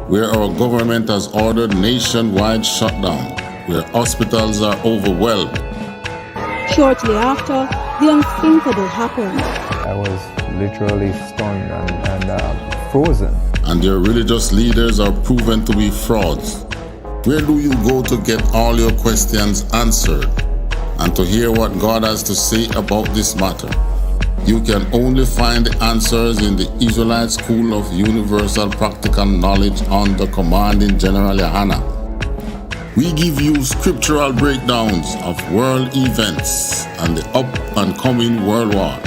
where our government has ordered nationwide shutdown, where hospitals are overwhelmed. Shortly after, the unthinkable happened. I was literally stunned and frozen. And their religious leaders are proven to be frauds. Where do you go to get all your questions answered and to hear what God has to say about this matter? You can only find the answers in the Israelite School of Universal Practical Knowledge under Commanding General YAHANNA. We give you scriptural breakdowns of world events and the up and coming world war.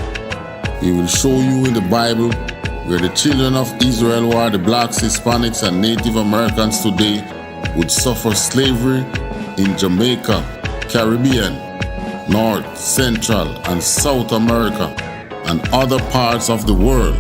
We will show you in the Bible where the children of Israel, who are the blacks, Hispanics, and Native Americans today, would suffer slavery in Jamaica, Caribbean, North, Central, and South America, and other parts of the world.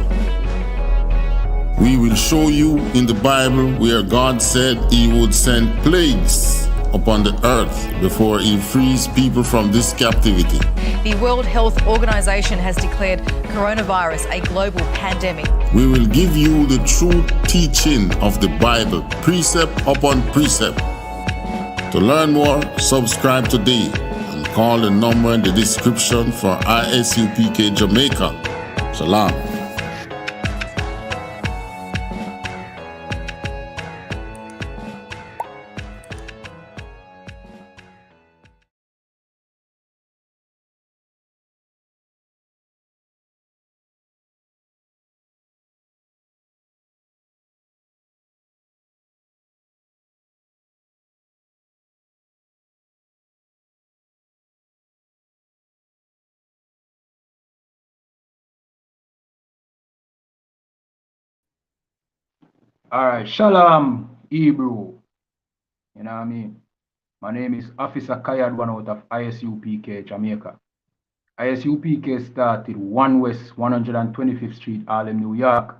We will show you in the Bible where God said He would send plagues upon the earth before He frees people from this captivity. The World Health Organization has declared coronavirus a global pandemic. We will give you the true teaching of the Bible, precept upon precept. To learn more, subscribe today and call the number in the description for I.S.U.P.K Jamaica. Shalom. All right, Shalom, Hebrew. You know what I mean? My name is Officer Yardman out of I.S.U.P.K, Jamaica. I.S.U.P.K started 1 West 125th Street, Harlem, New York.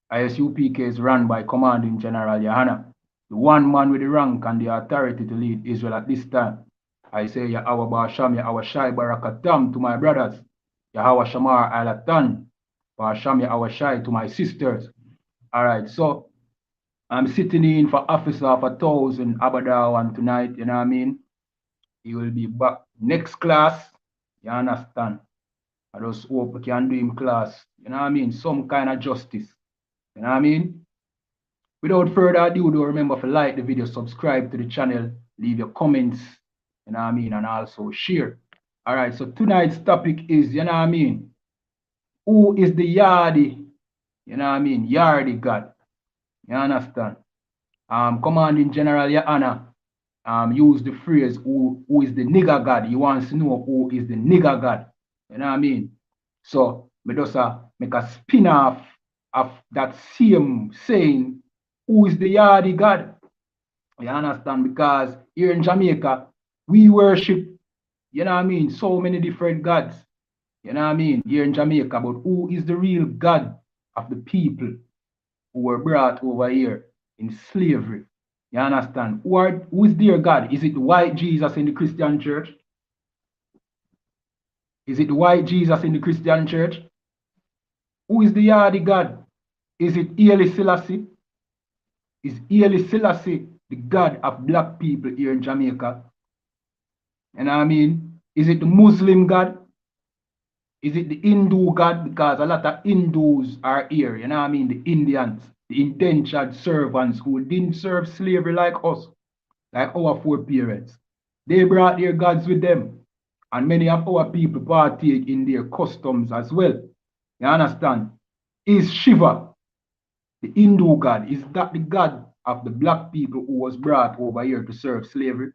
I.S.U.P.K is run by Commanding General YAHANNA, the one man with the rank and the authority to lead Israel at this time. I say Yahweh Ba'asham, Yahweh Shai Barakatam to my brothers, Yahweh Shamar Alatan, Ba'asham Yahweh Shai to my sisters. All right, so I'm sitting in for Officer of 1,000 Abadawan tonight, you know what I mean? He will be back next class, you understand? I just hope we can do him class, you know what I mean? Some kind of justice, you know what I mean? Without further ado, don't remember to like the video, subscribe to the channel, leave your comments, you know what I mean? And also share. All right, so tonight's topic is, you know what I mean? Who is the Yardi, you know what I mean? Yardi God, you understand? Commanding General YAHANNA used the phrase, who is the nigger God? He wants to know who is the nigger God. You know what I mean? So, me just make a spin off of that same saying, who is the Yardi God? You understand? Because here in Jamaica, we worship, you know what I mean, so many different gods. You know what I mean? Here in Jamaica, but who is the real God of the people who were brought over here in slavery? You understand? Who is their God? Is it the white Jesus in the Christian church? Is it the white Jesus in the Christian church? Who is the Yardi God? Is it Haile Selassie? Is Haile Selassie the God of black people here in Jamaica? You know what I mean? Is it the Muslim God? Is it the Hindu God? Because a lot of Hindus are here, you know what I mean? The Indians, the indentured servants who didn't serve slavery like us, like our foreparents. They brought their gods with them. And many of our people partake in their customs as well. You understand? Is Shiva, the Hindu god, is that the god of the black people who was brought over here to serve slavery?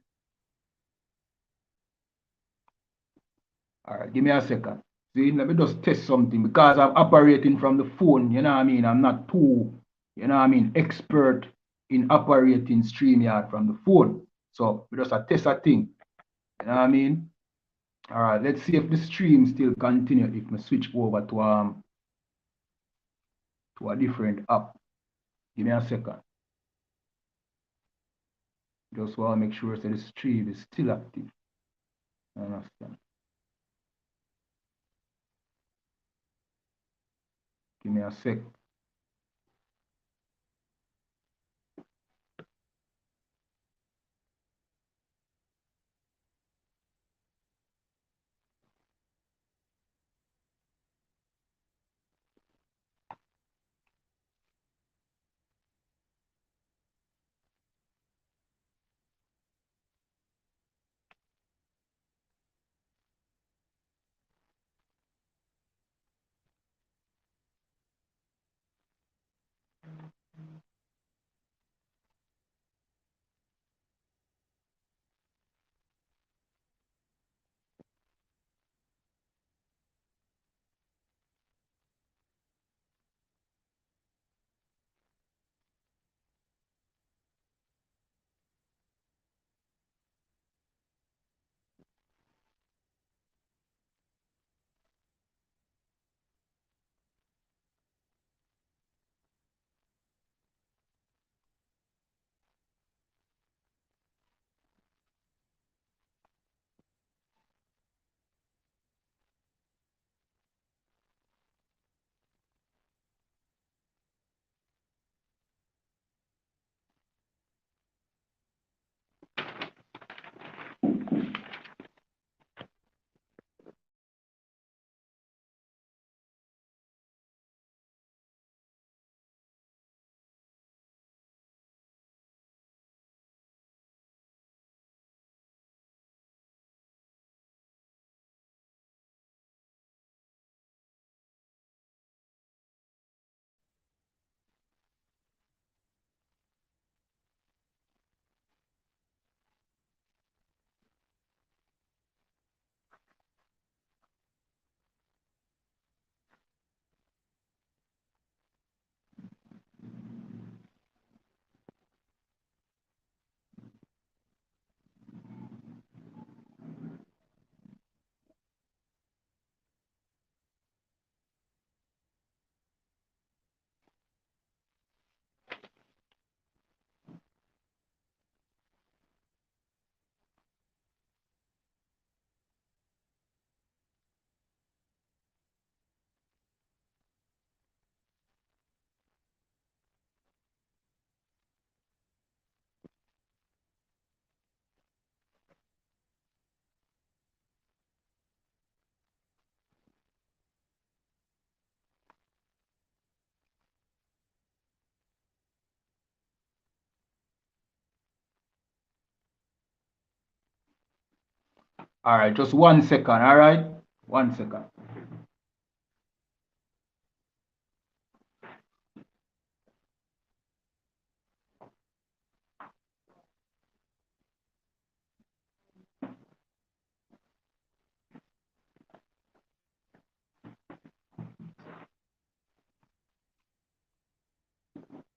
All right, give me a second. See, let me just test something because I'm operating from the phone, you know what I mean? I'm not too, you know what I mean, expert in operating StreamYard from the phone. So we just test a thing, you know what I mean? All right, let's see if the stream still continue if we switch over to a different app. Give me a second. Just want to make sure that the stream is still active. I understand. Give me a sec. All right, just 1 second. All right, 1 second.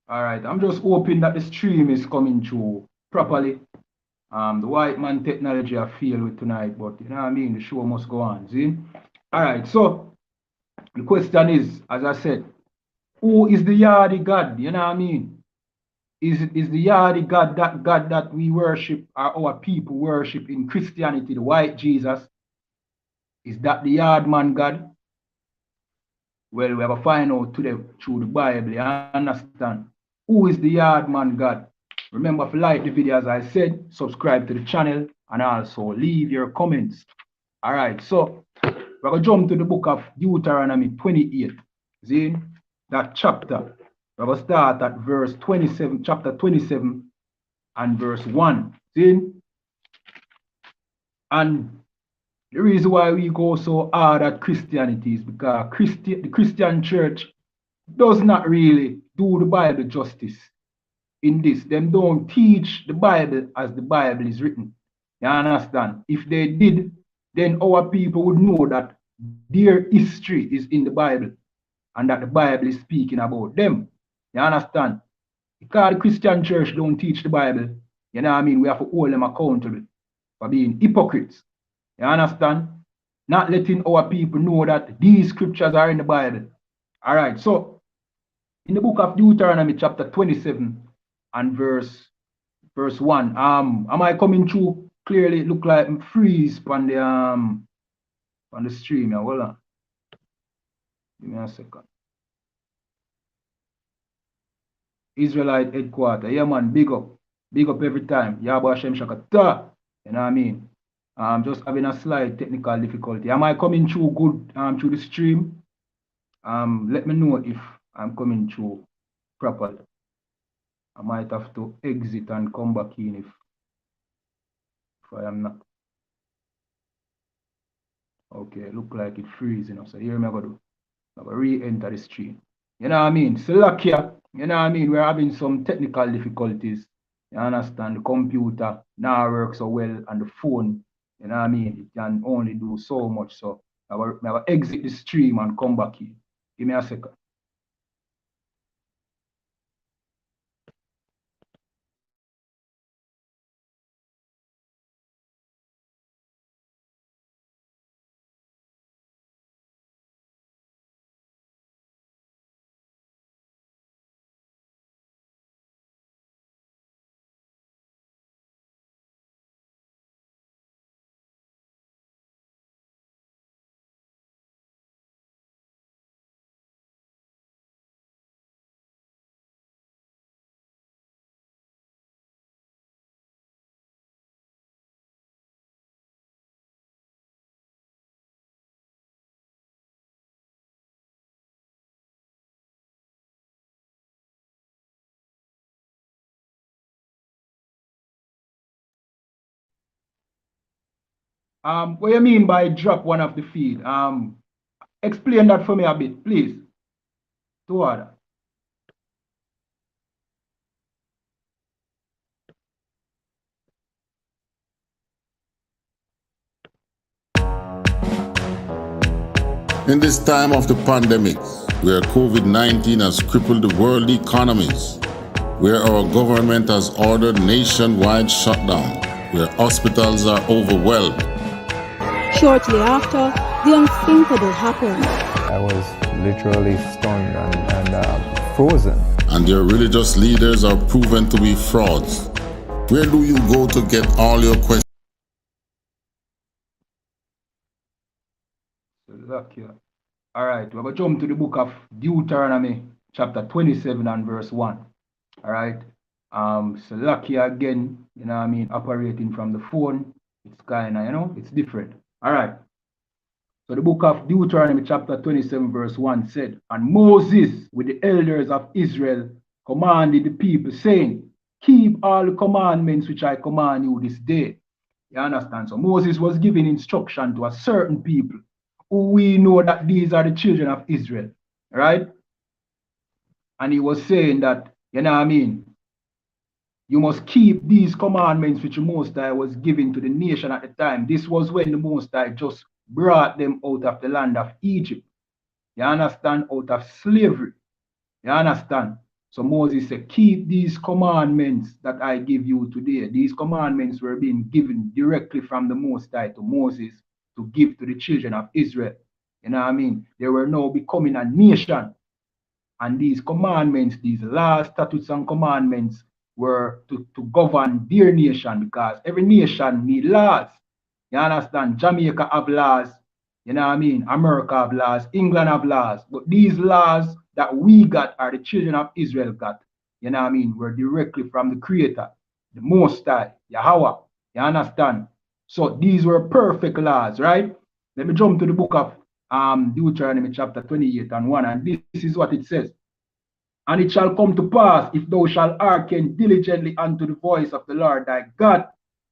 All right, I'm just hoping that the stream is coming through properly. The white man technology I feel with tonight, but you know what I mean? The show must go on, see? All right, so the question is, as I said, who is the Yardi God? You know what I mean? Is the Yardi God that we worship, or our people worship in Christianity, the white Jesus? Is that the Yardman God? Well, we have to find out today through the Bible. You understand? Who is the Yardman God? Remember to like the video as I said, subscribe to the channel, and also leave your comments. All right, so we're going to jump to the book of Deuteronomy 28. See, that chapter. We're going to start at verse 27, chapter 27 and verse 1. See? And the reason why we go so hard at Christianity is because the Christian church does not really do the Bible justice in this. Them don't teach the Bible as the Bible is written. You understand? If they did, then our people would know that their history is in the Bible and that the Bible is speaking about them. You understand? Because the Christian church don't teach the Bible, you know what I mean? We have to hold them accountable for being hypocrites. You understand? Not letting our people know that these scriptures are in the Bible. All right, so in the book of Deuteronomy chapter 27 and verse 1, am I coming through clearly? It look like I'm freeze on the stream. Yeah, hold on. Give me a second. Israelite headquarters. Yeah, man, big up. Big up every time. Yahweh Hashem Shakata. You know what I mean? Just having a slight technical difficulty. Am I coming through good through the stream? Let me know if I'm coming through properly. I might have to exit and come back in if I am not. Okay, look like it freezing. So here I'm going to re-enter the stream. You know what I mean? Slovakia, you know what I mean? We're having some technical difficulties. You understand? The computer now works so well, and the phone, you know what I mean? It can only do so much. So I will exit the stream and come back in. Give me a second. What you mean by drop one of the feed? Explain that for me a bit, please. To order. In this time of the pandemic, where COVID-19 has crippled the world economies, where our government has ordered nationwide shutdown, where hospitals are overwhelmed. Shortly after, the unthinkable happened. I was literally stunned and frozen. And their religious leaders are proven to be frauds. Where do you go to get all your questions? All right, we're going to jump to the book of Deuteronomy, chapter 27 and verse 1. All right. Salakia again, you know what I mean, operating from the phone. It's kind of, you know, it's different. All right. So the book of Deuteronomy, chapter 27, verse 1 said, and Moses with the elders of Israel commanded the people, saying, keep all the commandments which I command you this day. You understand? So Moses was giving instruction to a certain people who we know that these are the children of Israel, right? And he was saying that, you know what I mean? You must keep these commandments which the Most High was giving to the nation at the time. This was when the Most High just brought them out of the land of Egypt. You understand? Out of slavery. You understand? So Moses said, keep these commandments that I give you today. These commandments were being given directly from the Most High to Moses to give to the children of Israel. You know what I mean? They were now becoming a nation. And these commandments, these laws, statutes, and commandments were to govern their nation, because every nation need laws. You understand? Jamaica have laws. You know what I mean? America have laws. England have laws. But these laws that we got, are the children of Israel got, you know what I mean, were directly from the Creator, the Most High, Yahweh. You understand? So these were perfect laws, right? Let me jump to the book of Deuteronomy chapter 28 and 1, and this is what it says. And it shall come to pass, if thou shalt hearken diligently unto the voice of the Lord thy God,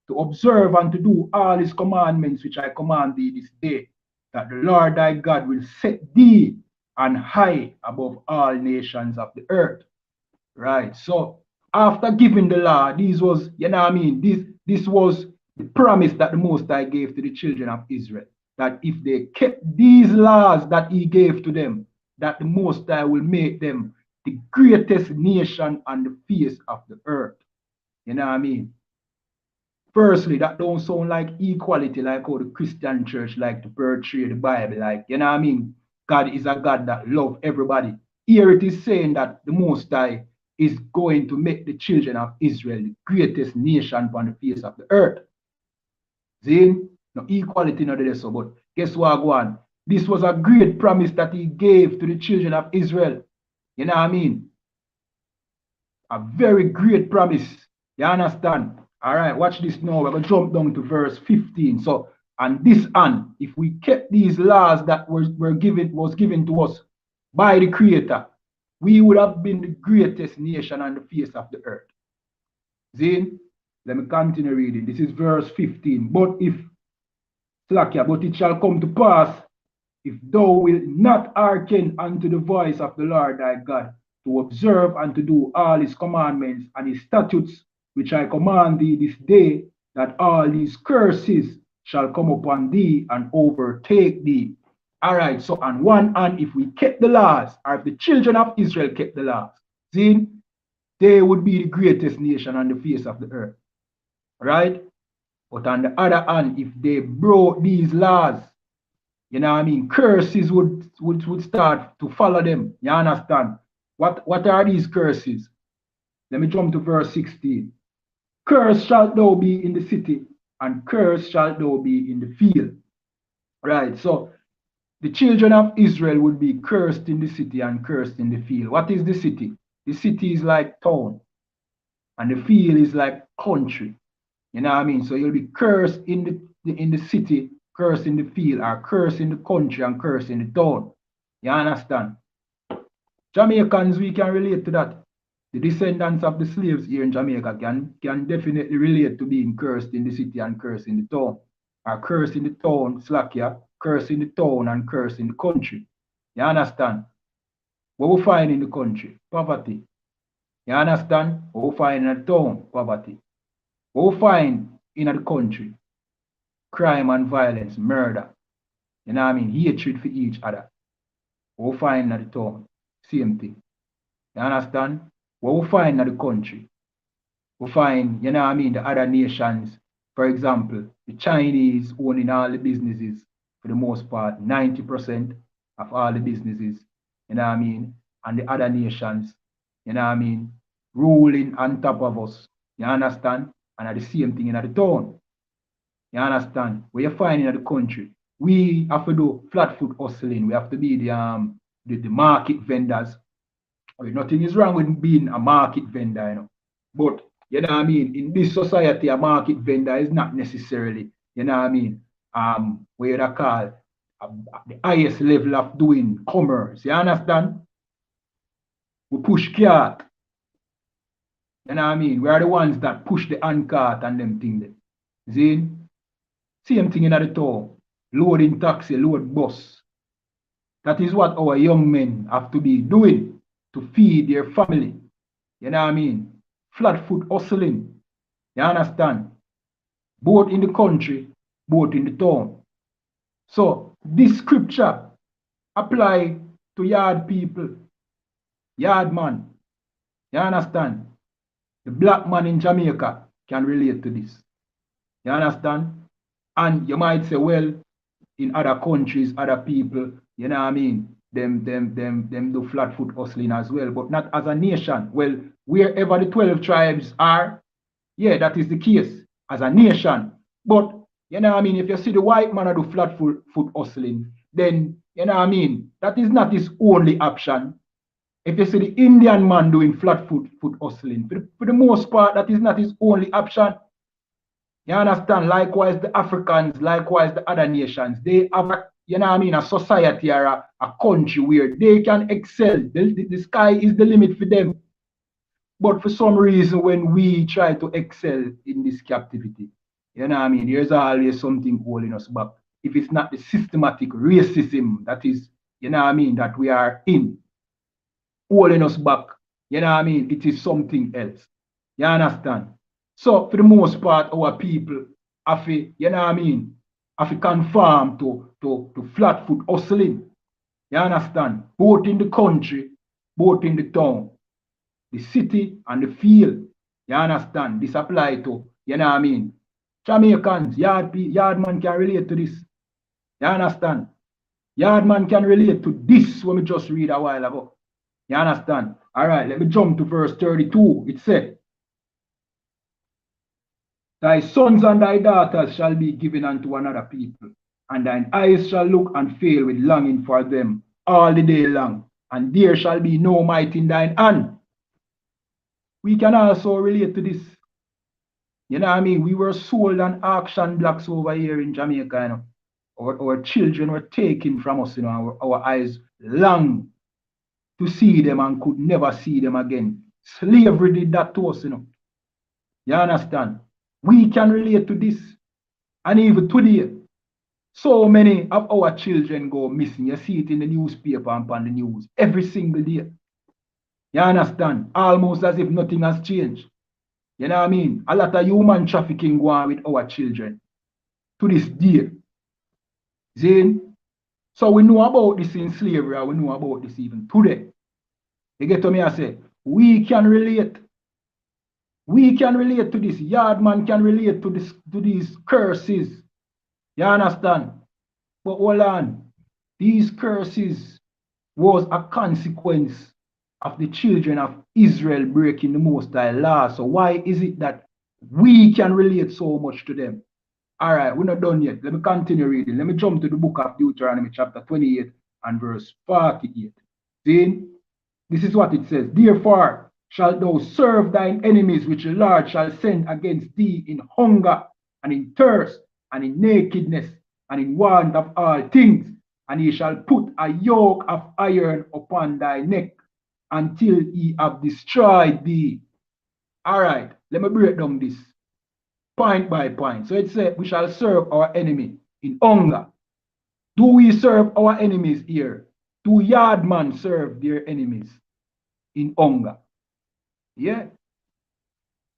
to observe and to do all his commandments which I command thee this day, that the Lord thy God will set thee on high above all nations of the earth. Right. So after giving the law, this was, you know what I mean, this was the promise that the Most High gave to the children of Israel, that if they kept these laws that he gave to them, that the Most High will make them the greatest nation on the face of the earth. You know what I mean? Firstly, that don't sound like equality, like how the Christian church like to portray the Bible. Like, you know what I mean? God is a God that loves everybody. Here it is saying that the Most High is going to make the children of Israel the greatest nation on the face of the earth. See? No equality, not there, so, but guess what, go on? This was a great promise that he gave to the children of Israel. You know what I mean? A very great promise. You understand? All right, watch this now. We're going to jump down to verse 15. So, and this and if we kept these laws that was given to us by the Creator, we would have been the greatest nation on the face of the earth. See? Let me continue reading. This is verse 15. But it shall come to pass, if thou wilt not hearken unto the voice of the Lord thy God, to observe and to do all his commandments and his statutes, which I command thee this day, that all these curses shall come upon thee and overtake thee. All right, so on one hand, if we kept the laws, or if the children of Israel kept the laws, see, they would be the greatest nation on the face of the earth, right? But on the other hand, if they broke these laws, you know what I mean, curses would start to follow them. You understand? What are these curses? Let me jump to verse 16. Cursed shalt thou be in the city, and cursed shalt thou be in the field. Right, so the children of Israel would be cursed in the city and cursed in the field. What is the city? The city is like town, and the field is like country. You know what I mean? So you'll be cursed in the city, cursed in the field, or cursed in the country and cursed in the town. You understand? Jamaicans, we can relate to that. The descendants of the slaves here in Jamaica can definitely relate to being cursed in the city and cursed in the town. Or cursed in the town, cursed in the town and cursed in the country. You understand? What we find in the country? Poverty. You understand? What we find in the town? Poverty. What we find in the country? Crime and violence, murder. You know what I mean? Hatred for each other. What we find in the town? Same thing. You understand? What we find in the country? We find, you know what I mean, the other nations, for example, the Chinese owning all the businesses, for the most part, 90% of all the businesses, you know what I mean, and the other nations, you know what I mean, ruling on top of us, you understand? And at the same thing in the town, you understand? What you find in the country, we have to do flat foot hustling, we have to be the market vendors. Nothing is wrong with being a market vendor, you know. But, you know what I mean, in this society, a market vendor is not necessarily, you know what I mean, what you call the highest level of doing commerce. You understand? We push cart. You know what I mean? We are the ones that push the hand cart and them things. See? Same thing in the town. Loading taxi, load bus. That is what our young men have to be doing to feed their family. You know what I mean? Flat foot hustling. You understand? Both in the country, both in the town. So this scripture apply to yard people, yard man. You understand? The black man in Jamaica can relate to this. You understand? And you might say, well, in other countries, other people, you know what I mean? Them do flat foot hustling as well, but not as a nation. Well, wherever the 12 tribes are, yeah, that is the case as a nation. But you know what I mean? If you see the white man do flat foot hustling, then you know what I mean? That is not his only option. If you see the Indian man doing flat foot hustling, for the most part, that is not his only option. You understand? Likewise, the Africans, likewise, the other nations, they have, you know what I mean, a society or a country where they can excel. The sky is the limit for them. But for some reason, when we try to excel in this captivity, you know what I mean, there's always something holding us back. If it's not the systematic racism that is, you know what I mean, that we are in, holding us back, you know what I mean, it is something else. You understand? So for the most part, our people have to, you know what I mean, have to conform to flat foot hustling. You understand? Both in the country, both in the town, the city and the field. You understand? This apply to, you know what I mean? Jamaicans, Yardman can relate to this. You understand? Yardman can relate to this when we just read a while ago. You understand? All right, let me jump to verse 32. It said, thy sons and thy daughters shall be given unto another people, and thine eyes shall look and fail with longing for them all the day long, and there shall be no might in thine hand. We can also relate to this. You know what I mean? We were sold and auction blocks over here in Jamaica. You know? Our children were taken from us. You know, our eyes long to see them and could never see them again. Slavery did that to us. You know. You understand? We can relate to this. And even today, so many of our children go missing. You see it in the newspaper and on the news every single day. You understand? Almost as if nothing has changed. You know what I mean? A lot of human trafficking going on with our children to this day. Zane? So we know about this in slavery, and we know about this even today. You get to me, I say, we can relate. We can relate to this. Yardman can relate to this, to these curses. You understand? But hold on. These curses was a consequence of the children of Israel breaking the Most High law. So why is it that we can relate so much to them? All right, we're not done yet. Let me continue reading. Let me jump to the book of Deuteronomy chapter 28 and verse 48. See, this is what it says. Therefore shalt thou serve thine enemies which the Lord shall send against thee in hunger and in thirst and in nakedness and in want of all things. And he shall put a yoke of iron upon thy neck until he have destroyed thee. All right, let me break down this point by point. So it said, we shall serve our enemy in hunger. Do we serve our enemies here? Do yardmen serve their enemies in hunger? Yeah.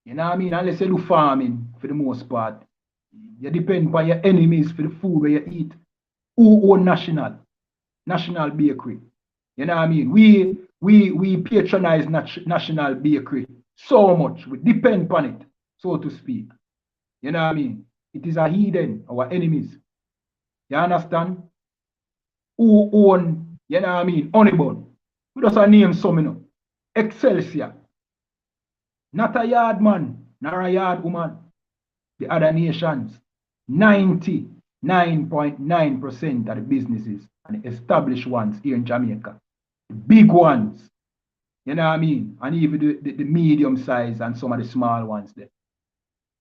You know what I mean? Unless you do farming for the most part. You depend on your enemies for the food where you eat. Who own National Bakery? You know what I mean? We patronize National Bakery so much. We depend on it, so to speak. You know what I mean? It is a heathen, our enemies. You understand? Who own, you know what I mean, Honeybun. We just a name some, you know. Excelsior. Not a yard man, nor a yard woman. The other nations, 99.9% of the businesses and the established ones here in Jamaica. The big ones, you know what I mean? And even the medium size and some of the small ones there.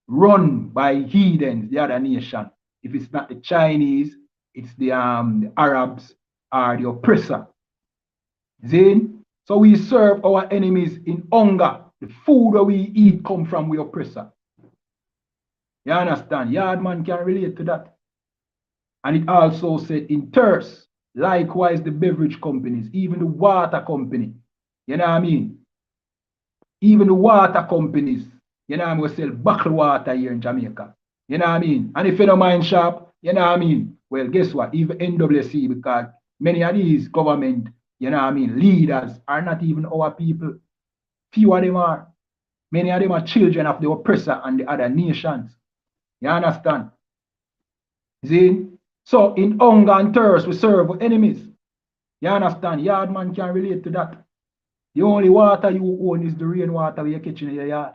Run by heathens, the other nation. If it's not the Chinese, it's the Arabs or the oppressor. Zane? So we serve our enemies in hunger. The food that we eat come from the oppressor. You understand? Yardman can relate to that. And it also said in thirst, likewise the beverage companies, even the water company. You know what I mean? Even the water companies, you know what I mean, we sell bottled water here in Jamaica. You know what I mean? And if you don't mind shop, you know what I mean? Well, guess what? Even NWC, because many of these government, you know what I mean, leaders are not even our people. Few of them are. Many of them are children of the oppressor and the other nations. You understand? See? So in hunger and thirst, we serve enemies. You understand? Yardman can relate to that. The only water you own is the rainwater you're catching in your yard.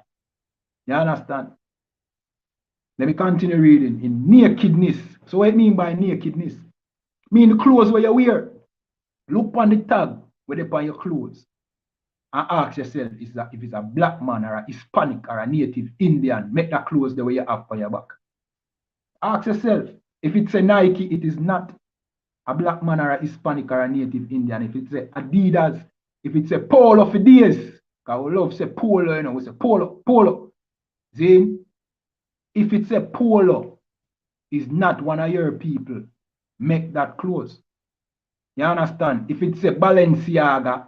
You understand? Let me continue reading. In nakedness. So what I mean by nakedness? Mean the clothes where you wear. Look on the tag where they on your clothes. And ask yourself if it's a black man or a Hispanic or a native Indian, make that clothes the way you have for your back. Ask yourself, if it's a Nike, it is not a black man or a Hispanic or a native Indian. If it's a Adidas, if it's a Polo for days, because we love say Polo, you know, we say Polo. See? If it's a Polo, is not one of your people, make that clothes. You understand? If it's a Balenciaga,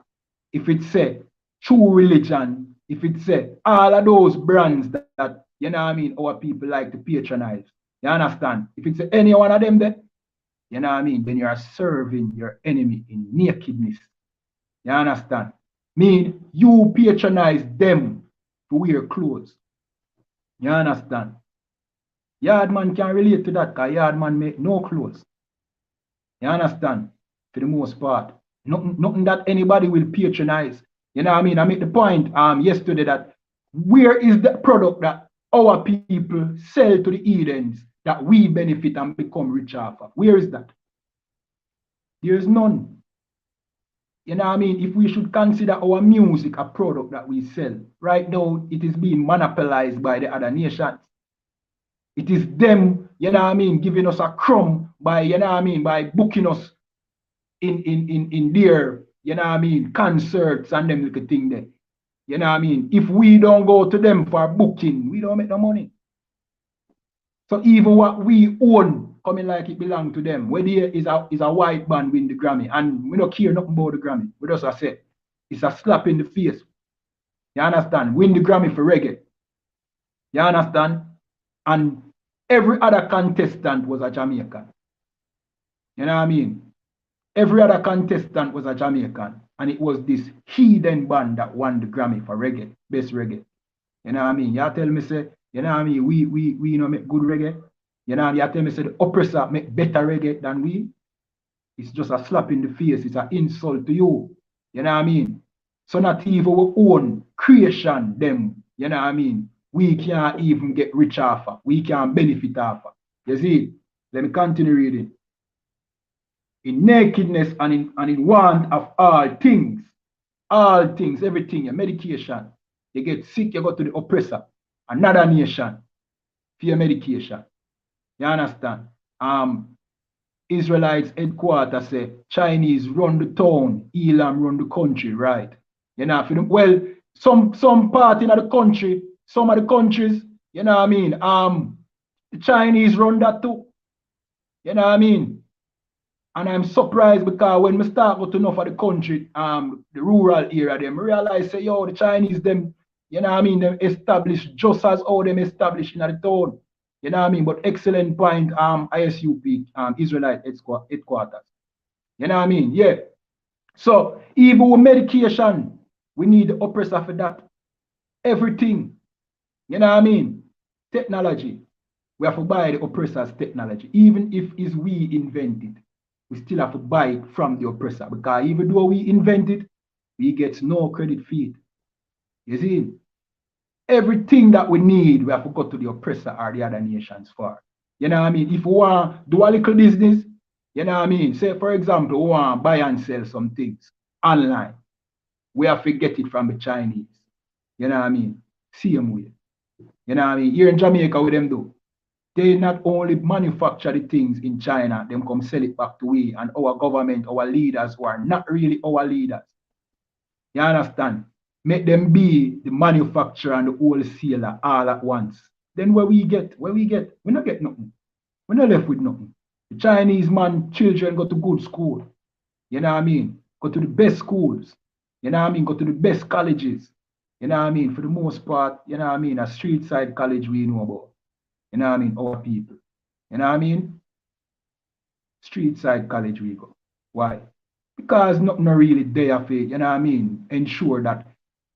if it's a True Religion, if it's a all of those brands that you know what I mean, our people like to patronize. You understand? If it's any one of them there, you know what I mean, then you are serving your enemy in nakedness. You understand? Mean you patronize them to wear clothes. You understand? Yardman can relate to that because Yardman make no clothes. You understand? For the most part. Nothing that anybody will patronize. You know what I mean? I make the point yesterday that where is the product that our people sell to the Edens that we benefit and become rich off of? Where is that? There is none. You know what I mean? If we should consider our music a product that we sell, right now it is being monopolized by the other nations. It is them, you know what I mean, giving us a crumb by, you know what I mean, by booking us in their, you know what I mean, concerts and them little thing there. You know what I mean? If we don't go to them for booking, we don't make no money. So even what we own, coming like it belongs to them, where there is a white band win the Grammy, and we don't care nothing about the Grammy. We just say it's a slap in the face. You understand? Win the Grammy for reggae. You understand? And every other contestant was a Jamaican. You know what I mean? Every other contestant was a Jamaican. And it was this heathen band that won the Grammy for reggae, best reggae. You know what I mean? You tell me, say, you know what I mean? We you know make good reggae. You know, you tell me, say, the oppressor make better reggae than we. It's just a slap in the face. It's an insult to you. You know what I mean? So not even our own creation, them, you know what I mean? We can't even get rich off of. We can't benefit off of. You see? Let me continue reading. In nakedness and in want of all things, everything, your medication. You get sick, you go to the oppressor, another nation for your medication. You understand? Israelites headquarters say Chinese run the town, Elam run the country, right? You know, well, some part in the country, some of the countries, you know what I mean? The Chinese run that too. You know what I mean? And I'm surprised because when we start go to enough of the country, the rural area, them realize say, yo, the Chinese, them, you know what I mean, them established just as how them established in the town. You know what I mean? But excellent point, I.S.U.P. Israelite headquarters. You know what I mean? Yeah. So even with medication, we need the oppressor for that. Everything. You know what I mean? Technology. We have to buy the oppressor's technology. Even if it's we invent it, we still have to buy it from the oppressor. Because even though we invent it, we get no credit for it. You see? Everything that we need, we have to go to the oppressor or the other nations for. You know what I mean? If we want to do a little business, you know what I mean? Say, for example, we want to buy and sell some things online. We have to get it from the Chinese. You know what I mean? Same way. You know what I mean? Here in Jamaica, with them do. They not only manufacture the things in China, them come sell it back to we and our government, our leaders who are not really our leaders. You understand? Make them be the manufacturer and the wholesaler all at once. Then where we get? We not get nothing. We're not left with nothing. The Chinese man, children go to good school. You know what I mean? Go to the best schools. You know what I mean? Go to the best colleges. You know what I mean? For the most part, you know what I mean? A street side college we know about. You know what I mean? Our people. You know what I mean? Street side college we go. Why? Because nothing really there for, you know what I mean? Ensure that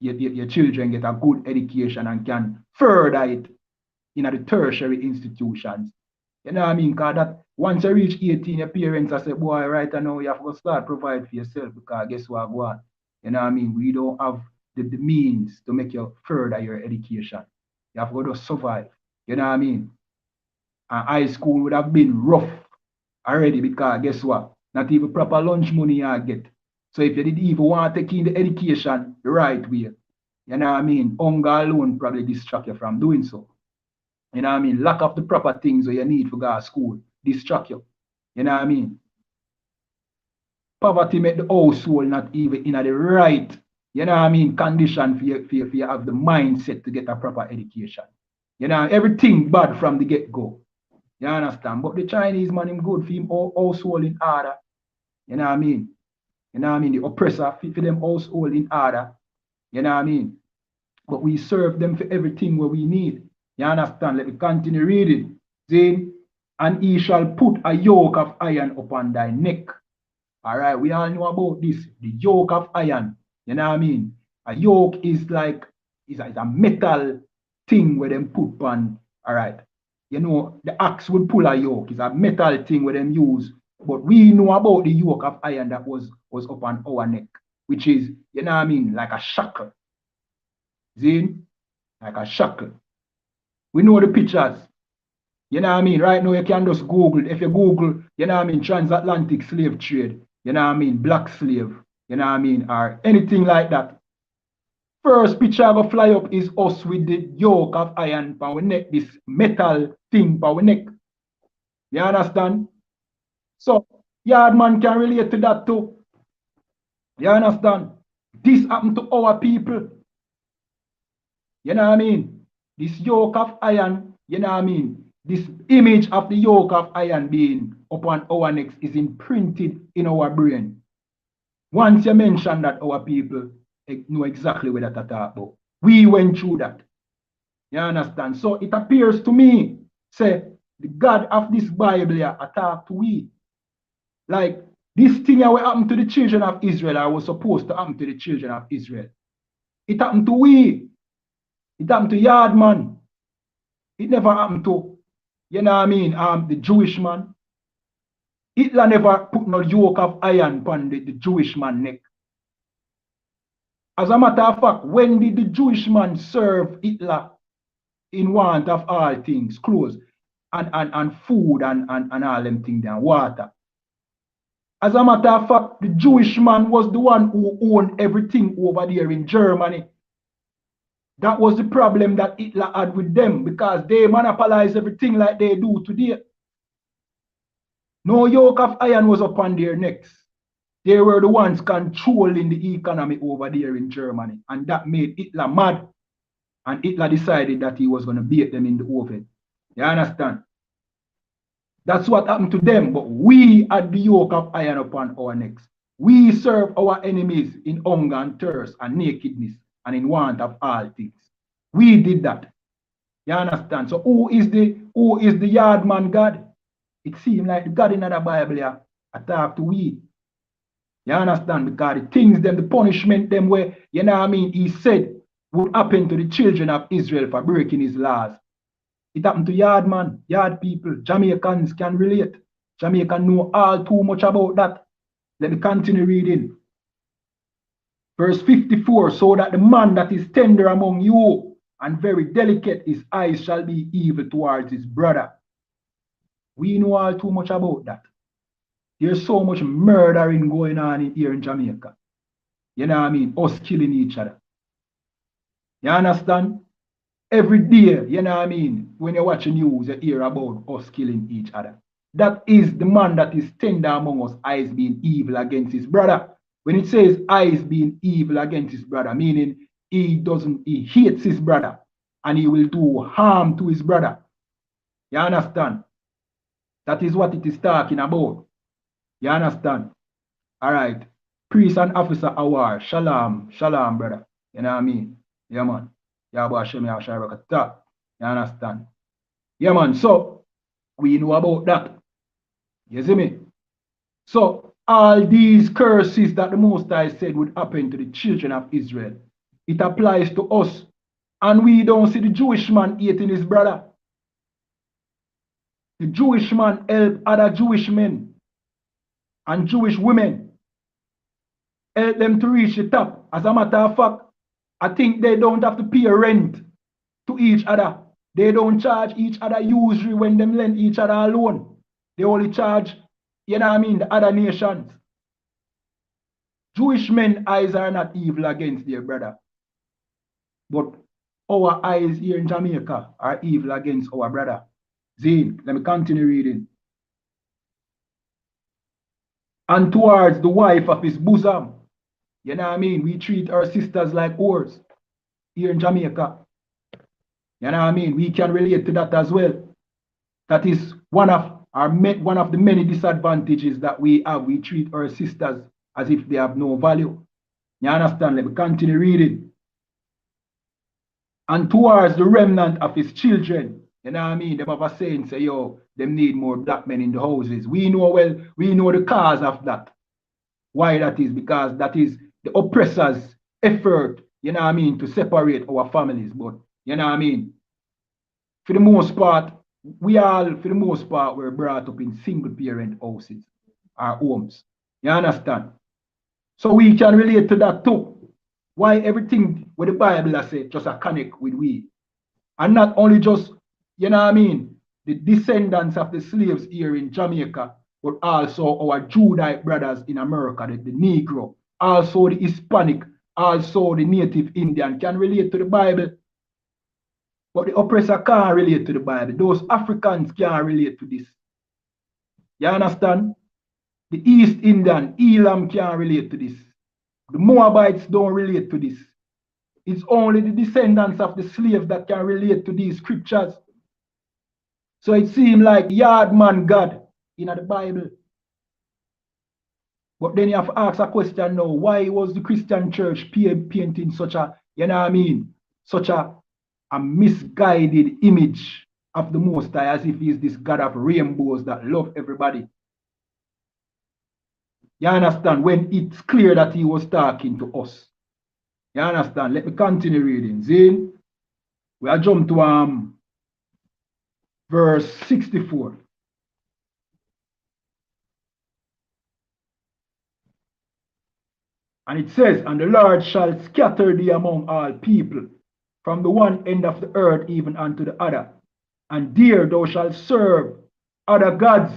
your children get a good education and can further it in the tertiary institutions. You know what I mean? Because that once you reach 18, your parents are say, boy, right now you have to start provide for yourself because guess what, go on. You know what I mean? We don't have the means to make you further your education. You have to just survive. You know what I mean? And high school would have been rough already because guess what? Not even proper lunch money you get. So if you didn't even want to take in the education the right way, you know what I mean? Hunger alone probably distract you from doing so. You know what I mean? Lack of the proper things that you need for go to school distract you. You know what I mean? Poverty make the household not even in the right, you know what I mean, condition for you have the mindset to get a proper education. You know, everything bad from the get-go. You understand? But the Chinese man, him good for him household in order. You know what I mean? You know what I mean? The oppressor for them household in order. You know what I mean? But we serve them for everything what we need. You understand? Let me continue reading. See? And he shall put a yoke of iron upon thy neck. All right, we all know about this. The yoke of iron. You know what I mean? A yoke is like, it's a metal thing where them put on. All right. You know, the axe would pull a yoke. It's a metal thing where them use. But we know about the yoke of iron that was upon our neck, which is, you know what I mean, like a shackle. See? Like a shackle. We know the pictures. You know what I mean? Right now, you can just Google. If you Google, you know what I mean, transatlantic slave trade, you know what I mean, black slave, you know what I mean, or anything like that. First picture I go fly up is us with the yoke of iron on our neck, this metal thing on our neck. You understand? So, Yardman can relate to that too. You understand? This happened to our people. You know what I mean? This yoke of iron, you know what I mean? This image of the yoke of iron being upon our necks is imprinted in our brain. Once you mention that, our people know exactly what that I talk about. We went through that. You understand? So it appears to me, say, the God of this Bible here attack to we. Like, this thing here will happen to the children of Israel, or was supposed to happen to the children of Israel. It happened to we. It happened to Yardman. It never happened to, you know what I mean, the Jewish man. Hitler never put no yoke of iron upon the Jewish man neck. As a matter of fact, when did the Jewish man serve Hitler in want of all things, clothes and food and all them things and water? As a matter of fact, the Jewish man was the one who owned everything over there in Germany. That was the problem that Hitler had with them because they monopolized everything like they do today. No yoke of iron was upon their necks. They were the ones controlling the economy over there in Germany. And that made Hitler mad. And Hitler decided that he was going to bake them in the oven. You understand? That's what happened to them. But we had the yoke of iron upon our necks. We serve our enemies in hunger and thirst and nakedness and in want of all things. We did that. You understand? So who is the Yardman God? It seems like the God in the Bible here attack to we. You understand? Because the things them, the punishment them where, you know what I mean, he said would happen to the children of Israel for breaking his laws. It happened to Yardman, Yard people. Jamaicans can relate. Jamaican know all too much about that. Let me continue reading. Verse 54, so that the man that is tender among you and very delicate, his eyes shall be evil towards his brother. We know all too much about that. There's so much murdering going on here in Jamaica. You know what I mean? Us killing each other. You understand? Every day, you know what I mean? When you watch the news, you hear about us killing each other. That is the man that is tender among us, eyes being evil against his brother. When it says eyes being evil against his brother, meaning he hates his brother. and he will do harm to his brother. You understand? That is what it is talking about. You understand? All right. Priest and officer award. Shalom. Shalom, brother. You know what I mean? Yeah, man. Yeah, boy, show me how to You understand? Yeah, man. So, we know about that. You see me? So, all these curses that the Most High said would happen to the children of Israel, it applies to us. And we don't see the Jewish man hating his brother. The Jewish man help other Jewish men and Jewish women, help them to reach the top. As a matter of fact, I think they don't have to pay rent to each other. They don't charge each other usury when them lend each other a loan. They only charge, you know what I mean, the other nations. Jewish men's eyes are not evil against their brother. But our eyes here in Jamaica are evil against our brother. Zane, let me continue reading. And towards the wife of his bosom, you know what I mean? We treat our sisters like whores here in Jamaica. You know what I mean? We can relate to that as well. That is one of the many disadvantages that we have. We treat our sisters as if they have no value. You understand? Let me continue reading. And towards the remnant of his children, you know what I mean? They have a saying, say, yo, them need more black men in the houses. We know the cause of that. Why that is? Because that is the oppressor's effort, you know what I mean, to separate our families. But, you know what I mean? For the most part, we're brought up in single parent houses, our homes. You understand? So we can relate to that too. Why everything what the Bible has said just a connect with we. And not only just, you know what I mean, the descendants of the slaves here in Jamaica, but also our Judite brothers in America, the Negro, also the Hispanic, also the Native Indian can relate to the Bible. But the oppressor can't relate to the Bible. Those Africans can't relate to this. You understand? The East Indian, Elam can't relate to this. The Moabites don't relate to this. It's only the descendants of the slaves that can relate to these scriptures. So it seems like Yardman God in the Bible. But then you have to ask a question now, why was the Christian church painting such a, you know what I mean, such a misguided image of the Most High as if he's this God of rainbows that love everybody? You understand? When it's clear that he was talking to us. You understand? Let me continue reading. Zane, we are jump to verse 64. And it says, and the Lord shall scatter thee among all people, from the one end of the earth even unto the other. And there thou shalt serve other gods,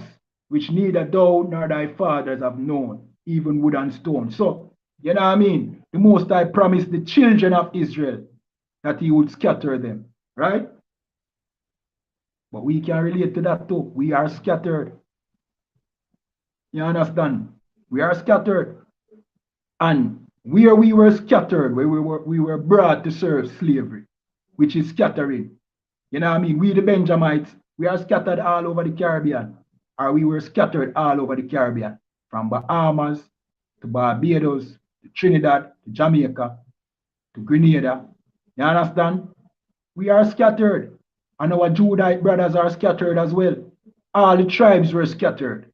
which neither thou nor thy fathers have known, even wood and stone. So, you know what I mean? The Most High promised the children of Israel that he would scatter them, right? But we can relate to that too. We are scattered. You understand? We are scattered. And where we were scattered, where we were brought to serve slavery, which is scattering. You know what I mean? We the Benjamites, we are scattered all over the Caribbean. Or we were scattered all over the Caribbean. From Bahamas to Barbados, to Trinidad, to Jamaica, to Grenada. You understand? We are scattered. And our Judite brothers are scattered as well. All the tribes were scattered.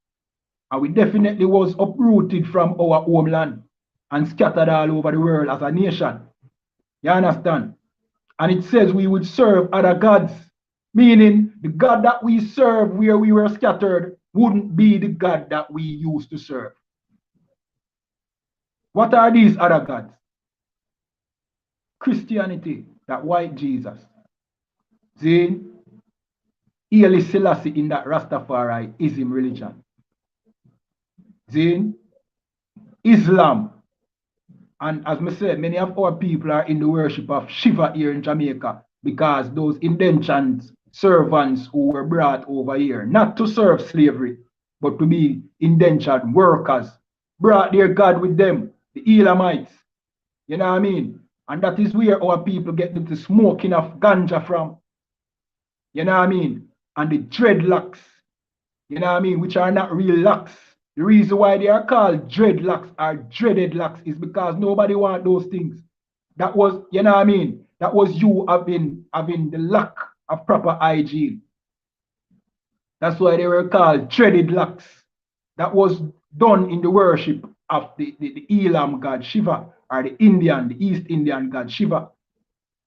And we definitely was uprooted from our homeland and scattered all over the world as a nation. You understand? And it says we would serve other gods, meaning the God that we serve where we were scattered wouldn't be the God that we used to serve. What are these other gods? Christianity, that white Jesus. See? Haile Selassie in that Rastafariism religion. See? Islam. And as I said, many of our people are in the worship of Shiva here in Jamaica because those indentured servants who were brought over here, not to serve slavery, but to be indentured workers, brought their God with them, the Elamites. You know what I mean? And that is where our people get the smoking of ganja from. You know what I mean? And the dreadlocks, you know what I mean, which are not real locks. The reason why they are called dreadlocks or dreaded locks is because nobody want those things. That was, you know what I mean? That was you having the lack of proper hygiene. That's why they were called dreaded locks. That was done in the worship of the Elam god Shiva, or the East Indian god Shiva.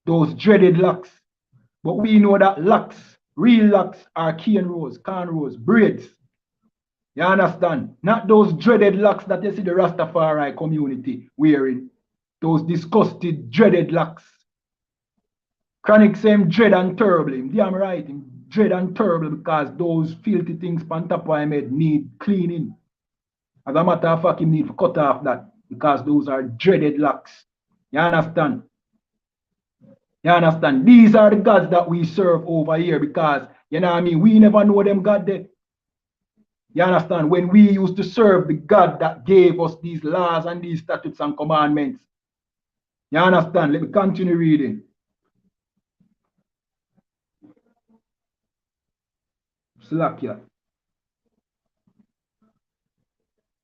Those dreaded locks. But we know that locks, real locks, are cornrows, braids. You understand? Not those dreaded locks that you see the Rastafari community wearing. Those disgusted, dreaded locks. Chronic same dread and terrible. Damn right, him dread and terrible because those filthy things on top of him head need cleaning. As a matter of fact, he need to cut off that because those are dreaded locks. You understand? You understand? These are the gods that we serve over here because, you know what I mean, we never know them God there. You understand? When we used to serve the God that gave us these laws and these statutes and commandments. You understand? Let me continue reading. Slakia.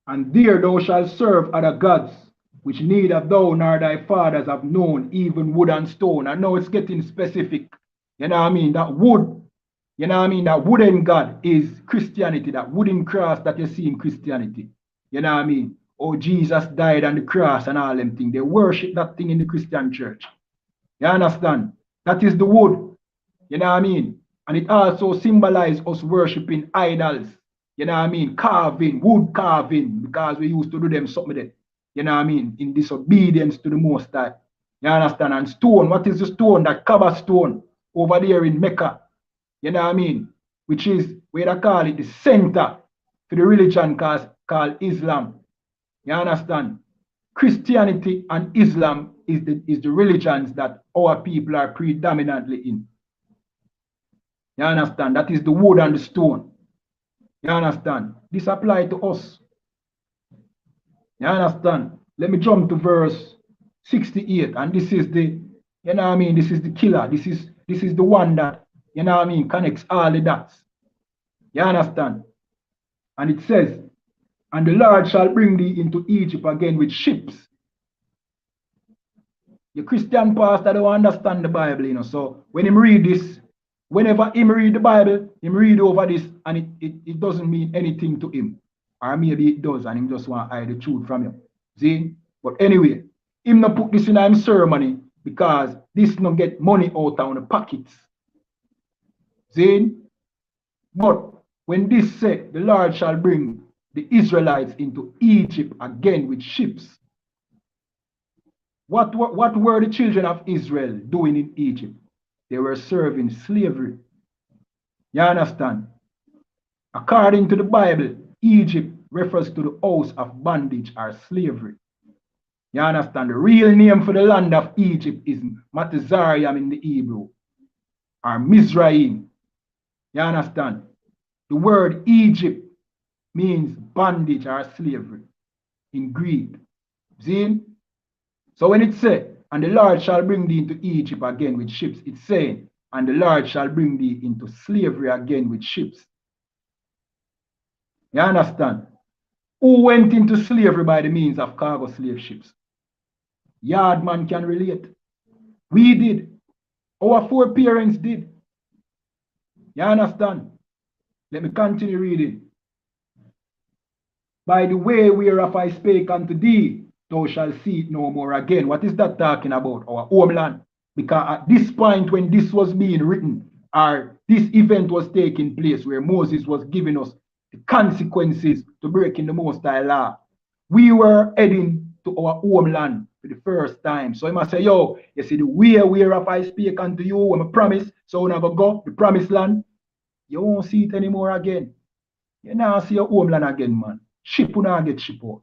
And there thou shalt serve other gods, which neither thou nor thy fathers have known, even wood and stone. And now it's getting specific. You know what I mean? That wood, you know what I mean? That wooden God is Christianity, that wooden cross that you see in Christianity. You know what I mean? Oh, Jesus died on the cross and all them things. They worship that thing in the Christian church. You understand? That is the wood. You know what I mean? And it also symbolizes us worshiping idols. You know what I mean? Carving, wood carving, because we used to do them something there. You know what I mean? In disobedience to the Most High. You understand? And stone, what is the stone? That Kaaba stone over there in Mecca. You know what I mean? Which is, where they call it, the center for the religion called Islam. You understand? Christianity and Islam is the religions that our people are predominantly in. You understand? That is the wood and the stone. You understand? This applies to us. You understand? Let me jump to verse 68. And this is the, you know what I mean? This is the killer. This is the one that, you know what I mean, connects all the dots. You understand? And it says, and the Lord shall bring thee into Egypt again with ships. The Christian pastor don't understand the Bible, you know. So when him read this, whenever him read the Bible, him read over this, and it doesn't mean anything to him. Or maybe it does, and him just want to hide the truth from you. See? But anyway, him not put this in his ceremony because this not get money out of the pockets. See? But when this said, the Lord shall bring the Israelites into Egypt again with ships. What were the children of Israel doing in Egypt? They were serving slavery. You understand? According to the Bible, Egypt refers to the house of bondage or slavery. You understand? The real name for the land of Egypt is Matazariam in the Hebrew, or Mizraim. You understand? The word Egypt means bondage or slavery in Greek. See? So when it says, and the Lord shall bring thee into Egypt again with ships, it's saying, and the Lord shall bring thee into slavery again with ships. You understand? Who went into slavery by the means of cargo slave ships? Yardman can relate. We did. Our foreparents did. You understand? Let me continue reading. By the way whereof I spake unto thee, thou shalt see it no more again. What is that talking about? Our homeland. Because at this point when this was being written, or this event was taking place where Moses was giving us the consequences to breaking the Most High law, we were heading to our homeland for the first time. So he must say, yo, you see the way whereof I speak unto you, when I promise, so when I go the promised land, you won't see it anymore again. You now see your homeland again, man. Ship will not get ship out.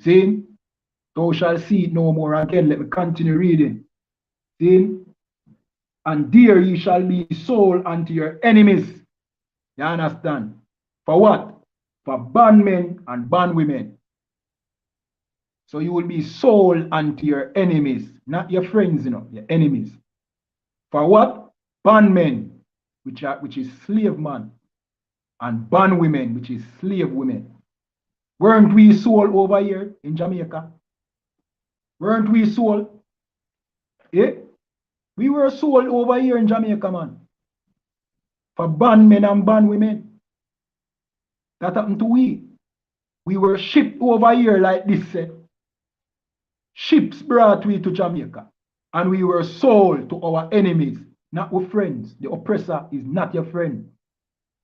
See? Thou shalt see it no more again. Let me continue reading. See? And there ye shall be sold unto your enemies. You understand? For what? For bondmen and bondwomen. So you will be sold unto your enemies. not your friends, your enemies. For what? Bondmen, which is slave man, and bondwomen, which is slave women. Weren't we sold over here in Jamaica? Weren't we sold? Eh? We were sold over here in Jamaica, man. For bondmen and bondwomen. That happened to we. We were shipped over here like this. Ships brought we to Jamaica. And we were sold to our enemies, not our friends. The oppressor is not your friend.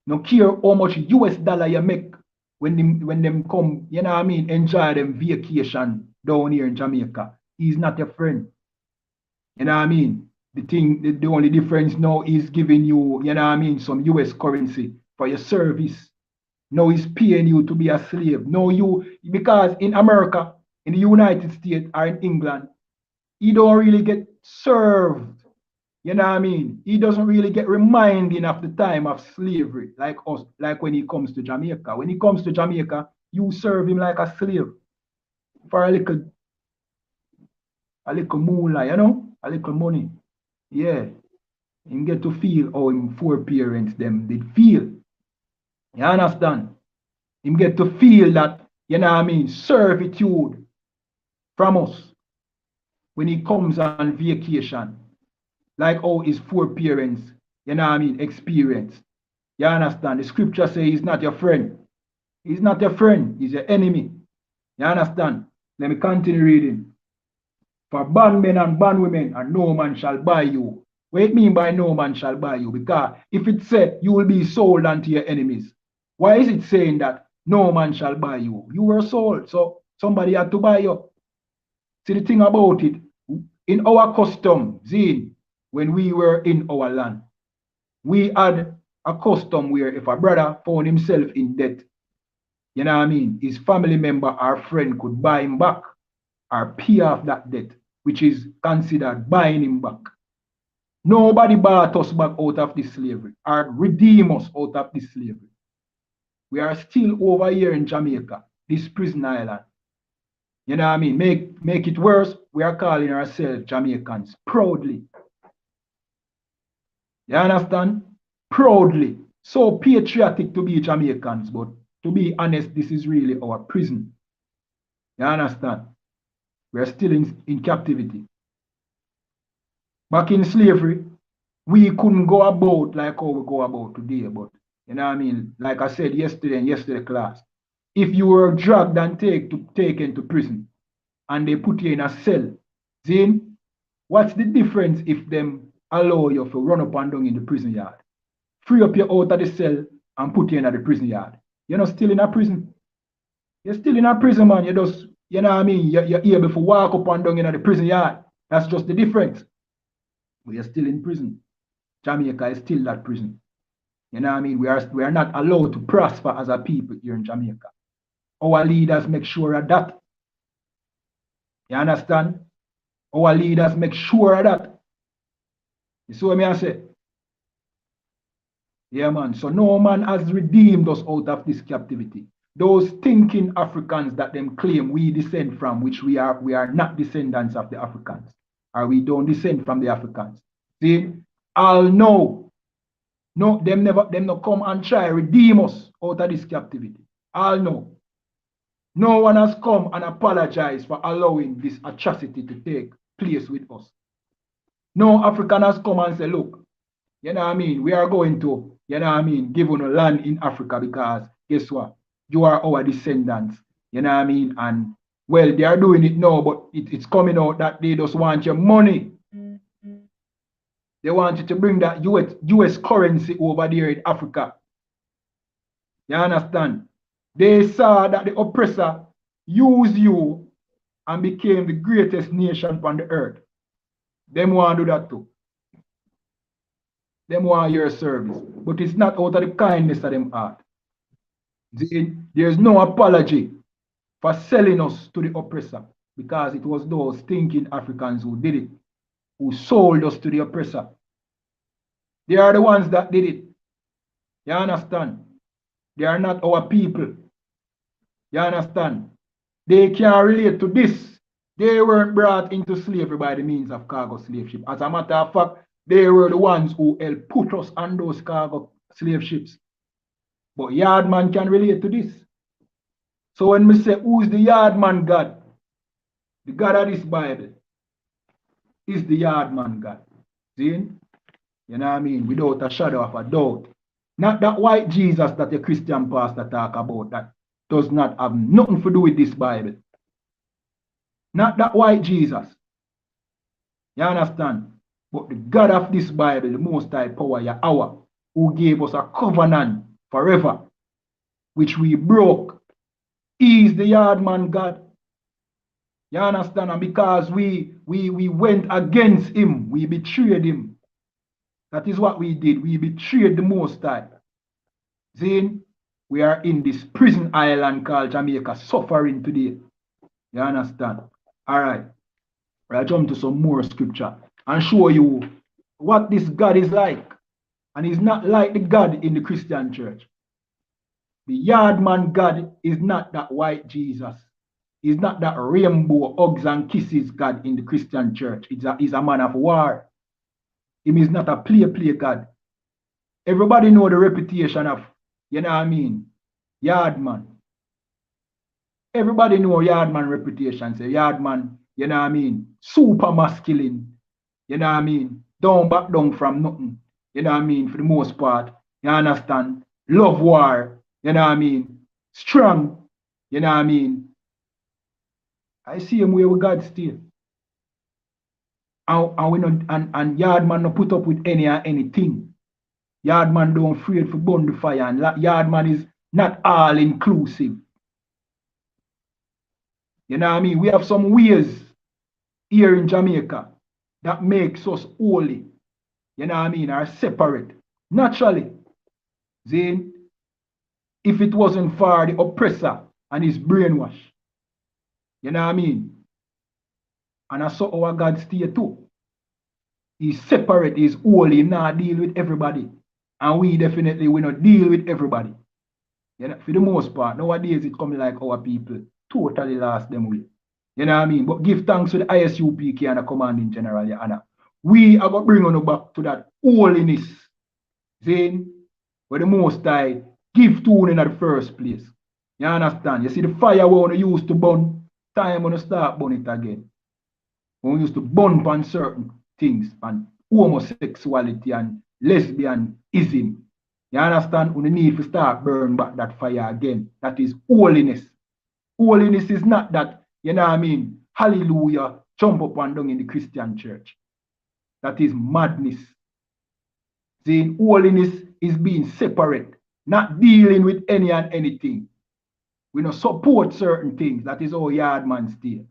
No care how much US dollar you make when them come, you know what I mean, enjoy them vacation down here in Jamaica. He's not your friend. You know what I mean? The only difference now is giving you, you know what I mean, some US currency for your service. Now he's paying you to be a slave. No, because in America, in the United States or in England, he don't really get served. You know what I mean? He doesn't really get reminding of the time of slavery like us, like when he comes to Jamaica. When he comes to Jamaica, you serve him like a slave for a little moolah, a little money. Yeah. Him get to feel how him foreparents them did feel. You understand? Him get to feel that, you know what I mean, servitude from us when he comes on vacation. Like how his foreparents, you know what I mean, experienced. You understand? The scripture says he's not your friend. He's not your friend, he's your enemy. You understand? Let me continue reading. For bondmen and bondwomen, and no man shall buy you. What it mean by no man shall buy you? Because if it said you will be sold unto your enemies, why is it saying that no man shall buy you? You were sold, so somebody had to buy you. See the thing about it, in our custom, Zine, when we were in our land, we had a custom where if a brother found himself in debt, you know what I mean, his family member or friend could buy him back or pay off that debt, which is considered buying him back. Nobody bought us back out of this slavery or redeem us out of this slavery. We are still over here in Jamaica, this prison island. You know what I mean? Make it worse, we are calling ourselves Jamaicans proudly. You understand? Proudly. So patriotic to be Jamaicans, but to be honest, this is really our prison. You understand? We are still in captivity. Back in slavery, we couldn't go about like how we go about today, but you know what I mean? Like I said yesterday in yesterday's class, if you were dragged and taken to prison and they put you in a cell, then what's the difference if them allow you to run up and down in the prison yard? Free up you out of the cell and put you in the prison yard. You're not still in a prison. You're still in a prison, man. You just, you know what I mean? You're able to walk up and down in the prison yard. That's just the difference. But you're still in prison. Jamaica is still that prison. You know what I mean? We are not allowed to prosper as a people here in Jamaica. Our leaders make sure of that. You understand? Our leaders make sure of that. You see what I say? Yeah, man. So no man has redeemed us out of this captivity. Those thinking Africans that them claim we descend from, which we are not descendants of the Africans, or we don't descend from the Africans. See, I'll know. No, them not come and try redeem us out of this captivity. I'll know. No one has come and apologized for allowing this atrocity to take place with us. No African has come and said, look, you know what I mean, we are going to, you know what I mean, give on a land in Africa because guess what? You are our descendants, you know what I mean? And well, they are doing it now, but it's coming out that they just want your money. They want you to bring that US currency over there in Africa. You understand? They saw that the oppressor used you and became the greatest nation on the earth. Them want to do that too. Them want your service. But it's not out of the kindness of them heart. There's no apology for selling us to the oppressor because it was those stinking Africans who did it, who sold us to the oppressor. They are the ones that did it. You understand? They are not our people. You understand? They can't relate to this They weren't brought into slavery by the means of cargo slave ship. As a matter of fact, they were the ones who helped put us on those cargo slave ships. But Yardman can relate to this. So when we say, who is the Yardman God? The God of this Bible is the Yardman God. See? You know what I mean? Without a shadow of a doubt. Not that white Jesus that a Christian pastor talk about that does not have nothing to do with this Bible. Not that white Jesus. You understand? But the God of this Bible, the Most High Power, Yahweh, who gave us a covenant forever, which we broke. He is the Yardman God. You understand? And because we went against him, we betrayed him. That is what we did. We betrayed the Most High. Then we are in this prison island called Jamaica, suffering today. You understand? All right. I'll jump to some more scripture and show you what this God is like. And he's not like the God in the Christian church. The Yardman God is not that white Jesus. He's not that rainbow hugs and kisses God in the Christian church. He's a man of war. He is not a play God. Everybody know the reputation of, you know what I mean, Yardman. Everybody know Yardman reputation. Say Yardman, you know what I mean, super masculine. You know what I mean, don't back down from nothing. You know what I mean, for the most part. You understand? Love war. You know what I mean? Strong. You know what I mean? I see him where we God still. And we not, and Yardman no put up with anything. Yardman don't afraid for burn the fire. And Yardman is not all inclusive. You know what I mean? We have some ways here in Jamaica that makes us holy. You know what I mean? Are separate. Naturally. Then, if it wasn't for the oppressor and his brainwash. You know what I mean? And I saw our God stay too. He's separate, he's holy, he not deal with everybody. And we definitely will not deal with everybody. You know, for the most part, nowadays it comes like our people totally lost them way. You know what I mean? But give thanks to the I.S.U.P.K and the commanding general, YAHANNA. We are going to bring on back to that holiness. Then, where the Most High give to in the first place. You understand? You see the fire we want to use to burn, time when to start burn it again. When we used to burn upon certain things, and homosexuality and lesbianism. You understand? We need to start burn back that fire again. That is holiness. Holiness is not that, you know what I mean, hallelujah, jump up and down in the Christian church. That is madness. Saying holiness is being separate, not dealing with any and anything. We don't support certain things. That is how Yardman stay.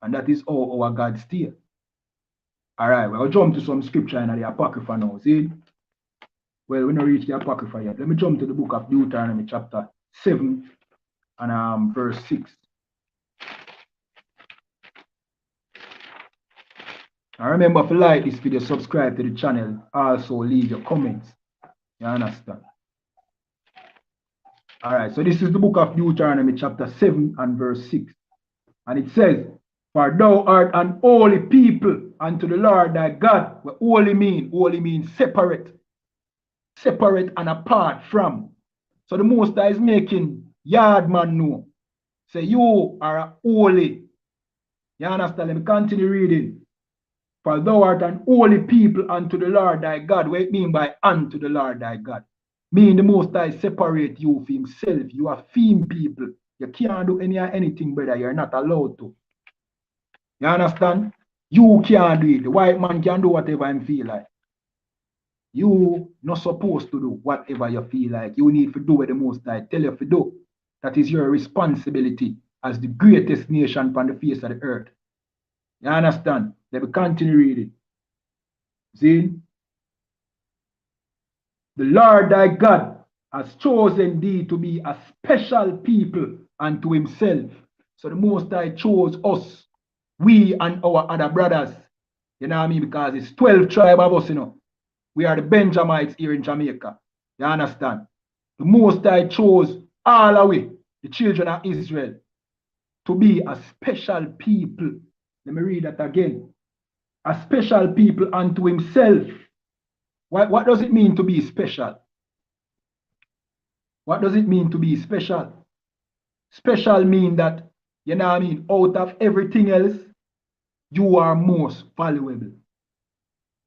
And that is how our God stay. All right, we'll jump to some scripture in the Apocrypha now. See? Well, we don't reach the Apocrypha yet. Let me jump to the book of Deuteronomy chapter 7 and verse 6. And remember, if you like this video, subscribe to the channel. Also, leave your comments. You understand? All right, so this is the book of Deuteronomy chapter 7 and verse 6. And it says, for thou art an holy people unto the Lord thy God. What holy means separate. Separate and apart from. So the Most High is making Yardman know. Say, you are holy. You understand? Let me continue reading. For thou art an holy people unto the Lord thy God. What it mean by unto the Lord thy God? Mean the Most High separate you for himself. You are theme people. You can't do anything, brother. You're not allowed to. You understand? You can't do it. The white man can do whatever him feel like. You not supposed to do whatever you feel like. You need to do what the Most High tell you to do. That is your responsibility as the greatest nation on the face of the earth. You understand? Let me continue reading. See? The Lord thy God has chosen thee to be a special people unto himself. So the Most High chose us, we and our other brothers. You know what I mean? Because it's 12 tribes of us, you know. We are the Benjamites here in Jamaica. You understand? The Most High chose all away, the children of Israel. to be a special people. Let me read that again. A special people unto himself. What does it mean to be special? What does it mean to be special? Special mean that, you know what I mean, out of everything else, you are most valuable.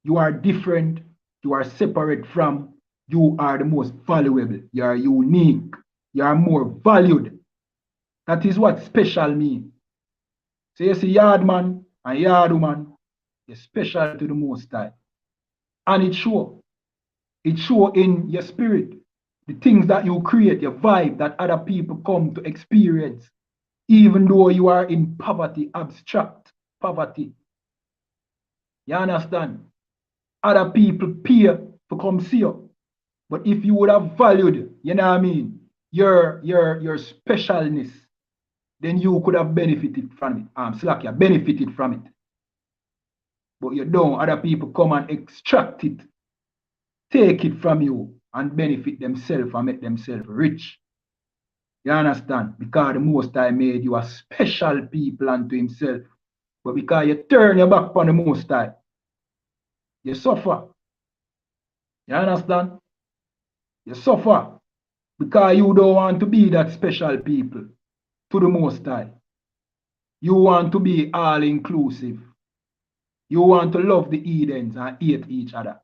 You are different. You are separate from. You are the most valuable. You are unique. You are more valued. That is what special means. So you see Yardman and Yardwoman, you're special to the Most High. And it's sure. It's sure in your spirit. The things that you create, your vibe that other people come to experience, even though you are in poverty, abstract poverty. You understand? Other people pay to come see you. But if you would have valued, you know what I mean, your specialness, then you could have benefited from it. Benefited from it. But you don't. Other people come and extract it, take it from you, and benefit themselves and make themselves rich. You understand? Because the Most High made you a special people unto himself. But because you turn your back upon the Most High, you suffer. You understand? You suffer because you don't want to be that special people to the Most High. You want to be all-inclusive. You want to love the Edens and hate each other.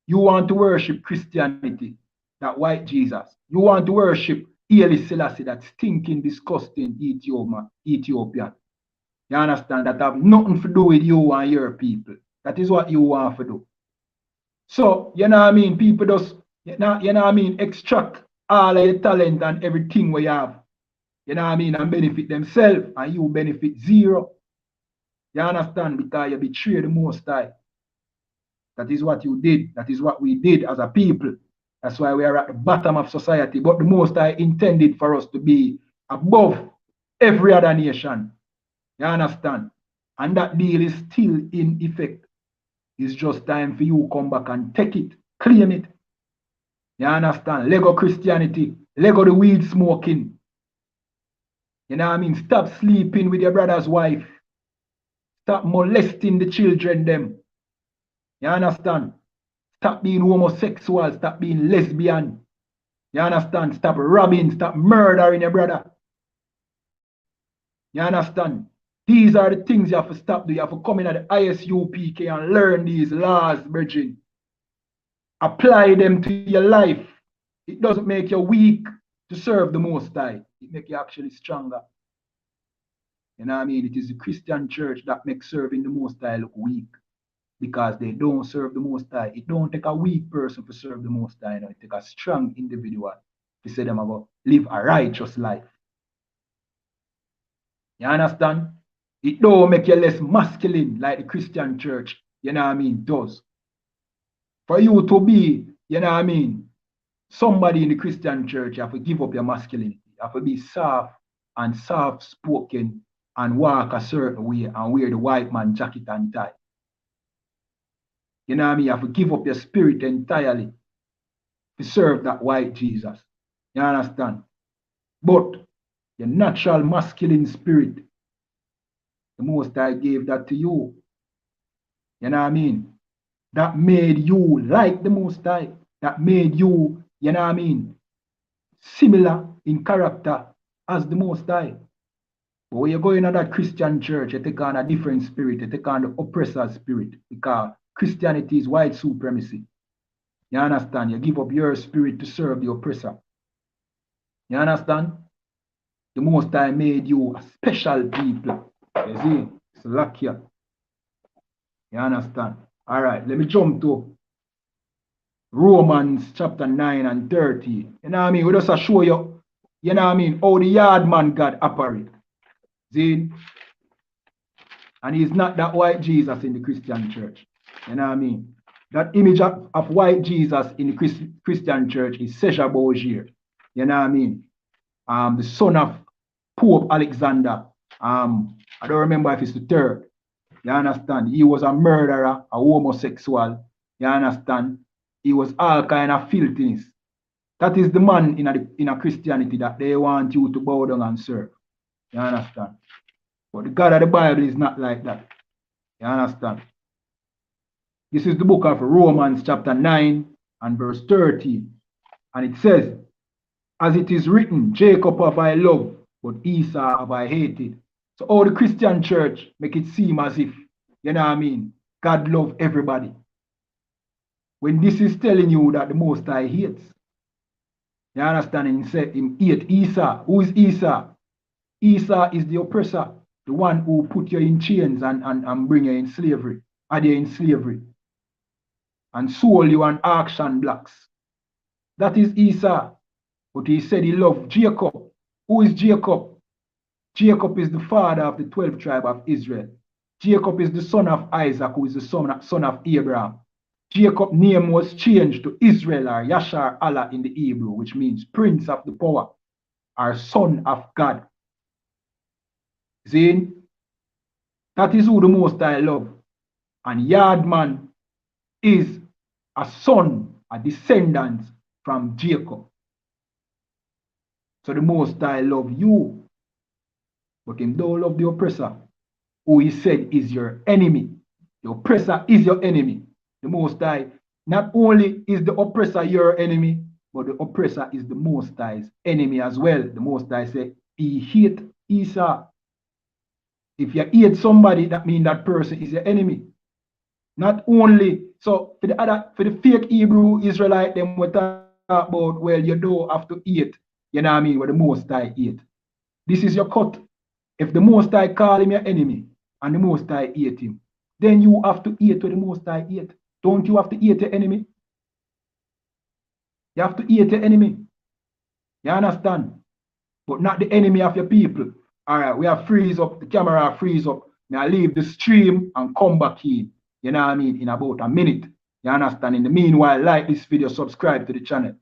You want to worship Christianity, that white Jesus. You want to worship Haile Selassie, that stinking, disgusting Ethiopian. You understand? That have nothing to do with you and your people. That is what you want to do. So, you know what I mean? People just, you know what I mean, extract all of your talent and everything we have. You know what I mean? And benefit themselves, and you benefit zero. You understand? Because you betray the Most High. That is what you did. That is what we did as a people. That's why we are at the bottom of society. But the Most High intended for us to be above every other nation. You understand? And that deal is still in effect. It's just time for you to come back and take it, claim it. You understand? Lego Christianity, Lego the weed smoking. You know what I mean? Stop sleeping with your brother's wife. Stop molesting the children them. You understand? Stop being homosexual. Stop being lesbian. You understand? Stop robbing. Stop murdering your brother. You understand? These are the things you have to stop doing. You have to come in at the I.S.U.P.K and learn these laws, brethren. Apply them to your life. It doesn't make you weak to serve the Most High. It makes you actually stronger. You know what I mean? It is the Christian church that makes serving the Most High look weak. Because they don't serve the Most High. It don't take a weak person to serve the Most High. It takes a strong individual to say them about live a righteous life. You understand? It don't make you less masculine like the Christian church, you know what I mean, does. For you to be, you know what I mean, somebody in the Christian church, you have to give up your masculinity. You have to be soft and soft-spoken and walk a certain way and wear the white man jacket and tie. You know what I mean? You have to give up your spirit entirely to serve that white Jesus. You understand? But your natural masculine spirit, the Most High gave that to you. You know what I mean? That made you like the Most High. That made you, you know what I mean, similar in character as the Most High. But when you go into that Christian church, you take on a different spirit. You take on the oppressor spirit. Because Christianity is white supremacy. You understand? You give up your spirit to serve the oppressor. You understand? The Most High made you a special people. You see? It's luck here. You understand? All right, let me jump to Romans chapter 9 and 30. You know what I mean? We just show you, you know what I mean, how the Yardman God operates. See? And he's not that white Jesus in the Christian church. You know what I mean? That image of white Jesus in the Christian church is SHALAM. You know what I mean? The son of Pope Alexander. I don't remember if it's the third. You understand? He was a murderer, a homosexual. You understand? He was all kind of filthiness. That is the man in a Christianity that they want you to bow down and serve. You understand? But the God of the Bible is not like that. You understand? This is the book of Romans chapter 9 and verse 13. And it says, as it is written, Jacob have I loved, but Esau have I hated. So all the Christian church make it seem as if, you know what I mean, God love everybody. When this is telling you that the Most High hates. You understand? And he said him hate Esau. Who is Esau? Esau is the oppressor, the one who put you in chains and bring you in slavery, had you in slavery, and sold you on auction blocks. That is Esau. But he said he loved Jacob. Who is Jacob? Jacob is the father of the 12th tribe of Israel. Jacob is the son of Isaac, who is the son of Abraham. Jacob's name was changed to Israel or Yashar Allah in the Hebrew, which means prince of the power or son of God. See? That is who the Most High love. And Yardman is a son, a descendant from Jacob. So the Most High love you, but him don't love the oppressor, who he said is your enemy. The oppressor is your enemy. The Most High, not only is the oppressor your enemy, but the oppressor is the Most High's enemy as well. The Most High said he hate Esau. If you hate somebody, that means that person is your enemy. Not only, so for the fake Hebrew Israelite, them we talk about, well, you don't have to hate, you know what I mean, what the Most High hate. This is your cut. If the Most High call him your enemy, and the Most High hate him, then you have to hate what the Most High hate. Don't you have to hate your enemy? You have to hate your enemy. You understand? But not the enemy of your people. All right, we have freeze up, the camera freeze up. Now leave the stream and come back in. You know what I mean? In about a minute. You understand? In the meanwhile, like this video, subscribe to the channel.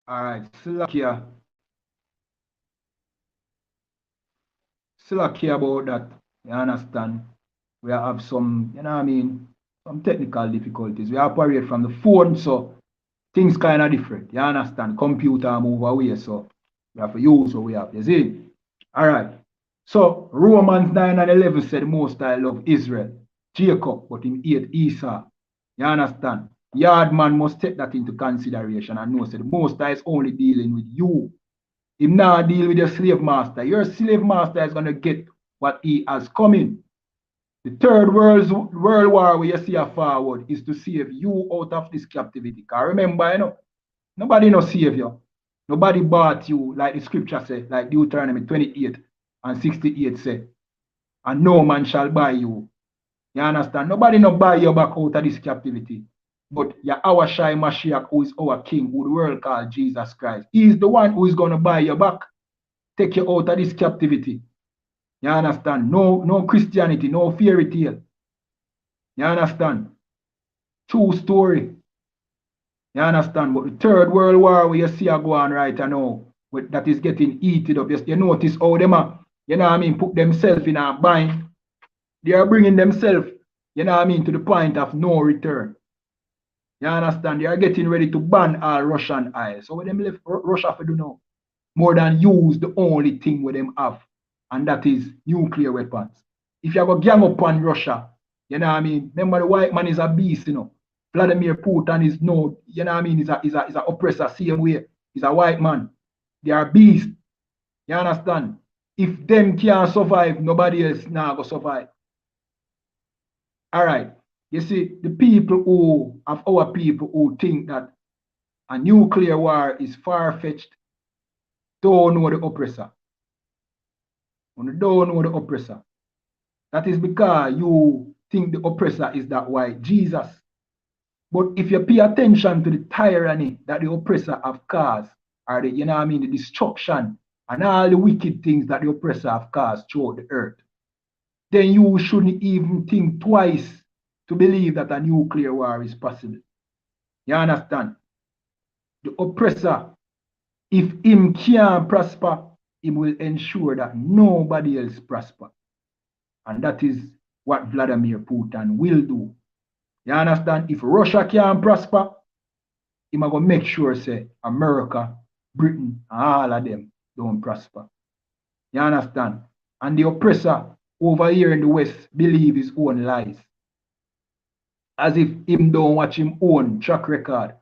All right, Slakia about that. You understand? We have some, you know what I mean, some technical difficulties. We operate from the phone, so things kind of different. You understand? Computer move away, so we have to use what we have. You see? All right. So Romans 9 and 11 said, Most High love Israel, Jacob, but him hate Esau. You understand? Yardman must take that into consideration and know that the Most High is only dealing with you. Him now deal with your slave master. Your slave master is going to get what he has coming. The third world war where you see a forward is to save you out of this captivity. Because remember, you know, nobody no save you. Nobody bought you, like the scripture said, like Deuteronomy 28 and 68 say, and no man shall buy you. You understand? Nobody no buy you back out of this captivity. But YAHANNA Mashiach, who is our king, who the world called Jesus Christ, he is the one who is going to buy you back, take you out of this captivity. You understand? No Christianity, no fairy tale. You understand? True story. You understand? But the third world war where you see a go on right now, that is getting heated up. You notice how them are, you know what I mean, put themselves in a bind. They are bringing themselves, you know what I mean, to the point of no return. You understand? They are getting ready to ban all Russian oil. So what them left Russia for do now? More than use the only thing with them have, and that is nuclear weapons. If you go gang up on Russia, you know what I mean? Remember the white man is a beast, you know. Vladimir Putin is no, you know what I mean, is a oppressor, same way. He's a white man. They are beasts. You understand? If them can't survive, nobody else now go survive. All right. You see, the people who, of our people who think that a nuclear war is far-fetched, don't know the oppressor. When you don't know the oppressor, that is because you think the oppressor is that white Jesus. But if you pay attention to the tyranny that the oppressor have caused, or the, you know what I mean, the destruction and all the wicked things that the oppressor have caused throughout the earth, then you shouldn't even think twice to believe that a nuclear war is possible. You understand? The oppressor, if him can't prosper, he will ensure that nobody else prosper. And that is what Vladimir Putin will do. You understand? If Russia can't prosper, he going to make sure say America, Britain, and all of them don't prosper. You understand? And the oppressor over here in the West believe his own lies. As if him don't watch him own track record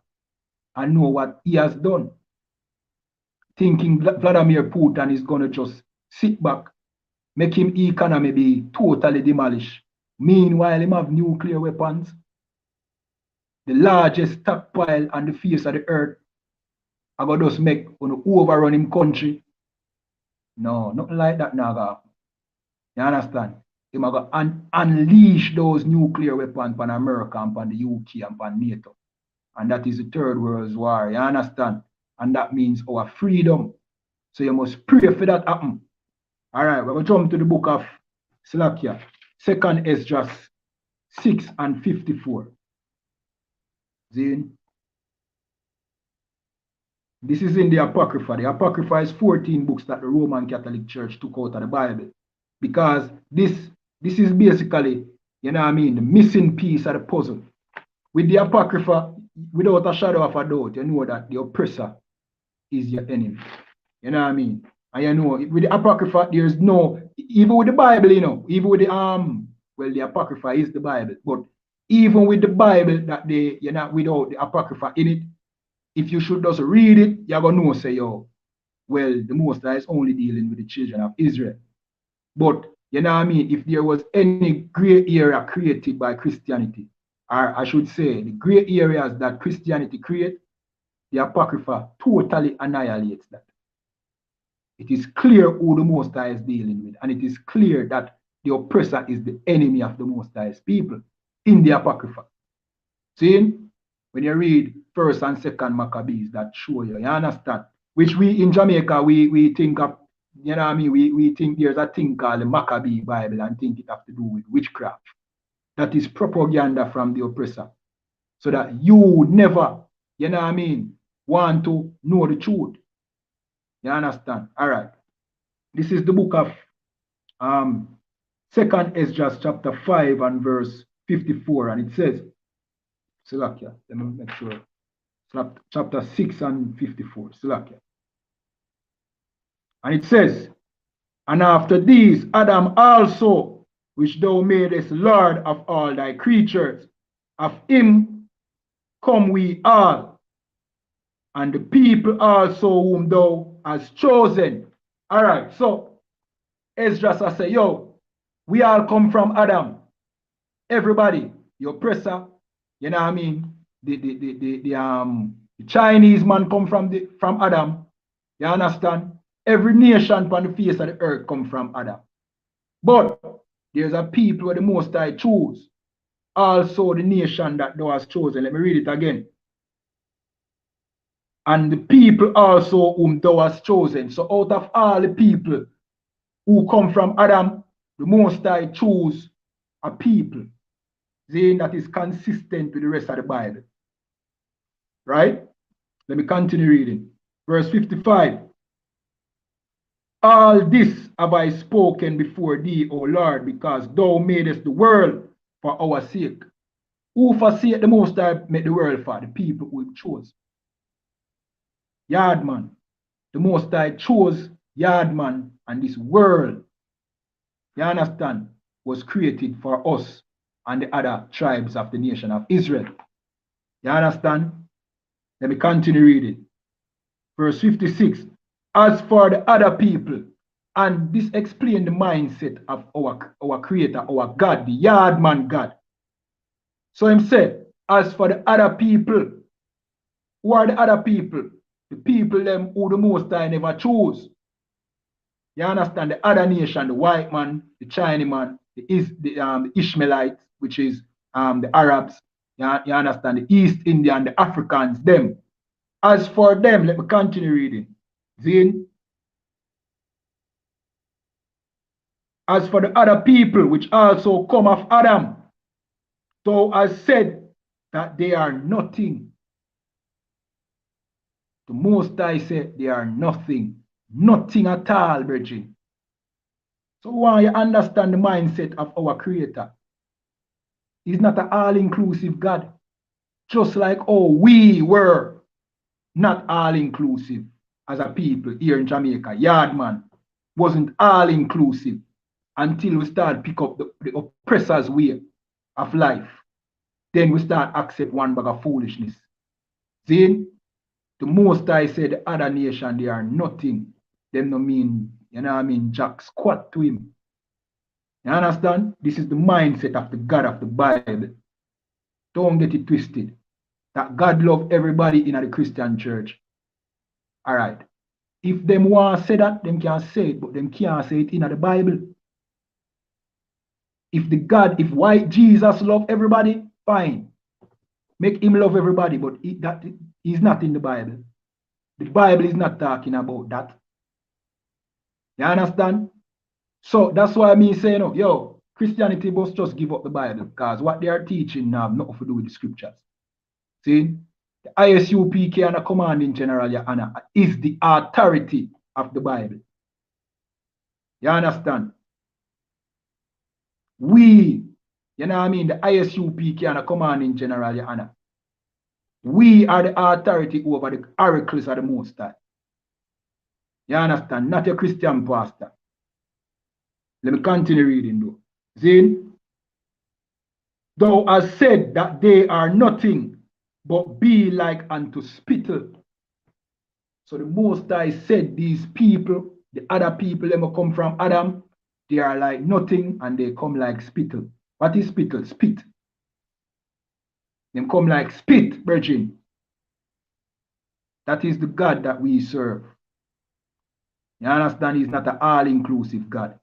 and know what he has done. Thinking Vladimir Putin is going to just sit back, make him economy be totally demolished. Meanwhile, him have nuclear weapons, the largest stockpile on the face of the earth. I go just make overrun him country. No, nothing like that now. You understand? Him go unleash those nuclear weapons on America and on the UK and on NATO. And that is the third world war. You understand? And that means our freedom. So you must pray for that happen. All right, we're going to jump to the book of Slakia, 2nd Esdras 6 and 54. Zin. This is in the Apocrypha. The Apocrypha is 14 books that the Roman Catholic Church took out of the Bible. Because this is basically, you know what I mean, the missing piece of the puzzle. With the Apocrypha, without a shadow of a doubt, you know that the oppressor is your enemy. You know what I mean? And you know, with the Apocrypha, there's no, even with the Bible, you know, even with the, well, the Apocrypha is the Bible, but even with the Bible, that they, you know, without the Apocrypha in it, if you should just read it, you're going to know, say, yo, well, the Most High is only dealing with the children of Israel. But, you know what I mean, if there was any gray area created by Christianity, or I should say, the gray areas that Christianity creates, the Apocrypha totally annihilates that. It is clear who the Most High is dealing with, and it is clear that the oppressor is the enemy of the Most High's people in the Apocrypha. See, when you read 1st and 2nd Maccabees, that show you, you understand? Which we in Jamaica, we think of, you know what I mean, we think there's a thing called the Maccabee Bible and think it has to do with witchcraft. That is propaganda from the oppressor. So that you never, you know what I mean, want to know the truth. You understand? All right. This is the book of 2nd Esdras chapter 5 and verse 54. And it says, Salakia, let me make sure. Chapter 6 and 54. Salakia. And it says, and after these, Adam also, which thou madest Lord of all thy creatures, of him come we all, and the people also whom thou hast chosen. All right, so Esdras I say, yo, we all come from Adam. Everybody, the oppressor, you know what I mean? The Chinese man come from Adam. You understand? Every nation on the face of the earth come from Adam. But there's a people where the Most High choose. Also the nation that thou hast chosen. Let me read it again. And the people also whom thou hast chosen. So out of all the people who come from Adam, the Most High choose a people, saying that is consistent with the rest of the Bible. Right? Let me continue reading. Verse 55. All this have I spoken before thee, O Lord, because thou madest the world for our sake. Who forsake the Most High made the world for? The people who chose. Yardman. The Most High chose Yardman, and this world, you understand, was created for us and the other tribes of the nation of Israel. You understand? Let me continue reading. Verse 56. As for the other people, and this explains the mindset of our creator, our God, the Yardman God. So him said, as for the other people, who are the other people? The people them who the Most High never choose. You understand? The other nation, the white man, the Chinaman, the Ishmaelites, which is the Arabs. You understand? The East Indian, the Africans, them. As for them, let me continue reading. Zin. As for the other people which also come of Adam, thou hast said that they are nothing. The Most High said they are nothing. Nothing at all, brethren. So why you understand the mindset of our Creator? He's not an all-inclusive God. Just like we were not all-inclusive as a people here in Jamaica. Yardman wasn't all-inclusive until we start pick up the oppressor's way of life. Then we start accept one bag of foolishness. See? The Most High said the other nation, they are nothing. Them no mean, jack squat to him. You understand? This is the mindset of the God of the Bible. Don't get it twisted. That God love everybody in the Christian church. All right. If them want to say that, them can say it, but them can't say it in the Bible. If white Jesus love everybody, fine. Make him love everybody, but he's not in the Bible. The Bible is not talking about that. You understand? So that's why me saying, yo, Christianity must just give up the Bible, because what they are teaching now have nothing to do with the scriptures. See? The I.S.U.P.K and the commanding general, YAHANNA, is the authority of the Bible. You understand? We, the I.S.U.P.K and the commanding general, YAHANNA, we are the authority over the oracles of the Most High. You understand? Not a Christian pastor. Let me continue reading though. Zin, thou hast said that they are nothing, but be like unto spittle. So the Most High said these people, the other people that come from Adam, they are like nothing and they come like spittle. What is spittle? Spit. They come like spit, virgin. That is the God that we serve. You understand? He's not an all-inclusive God.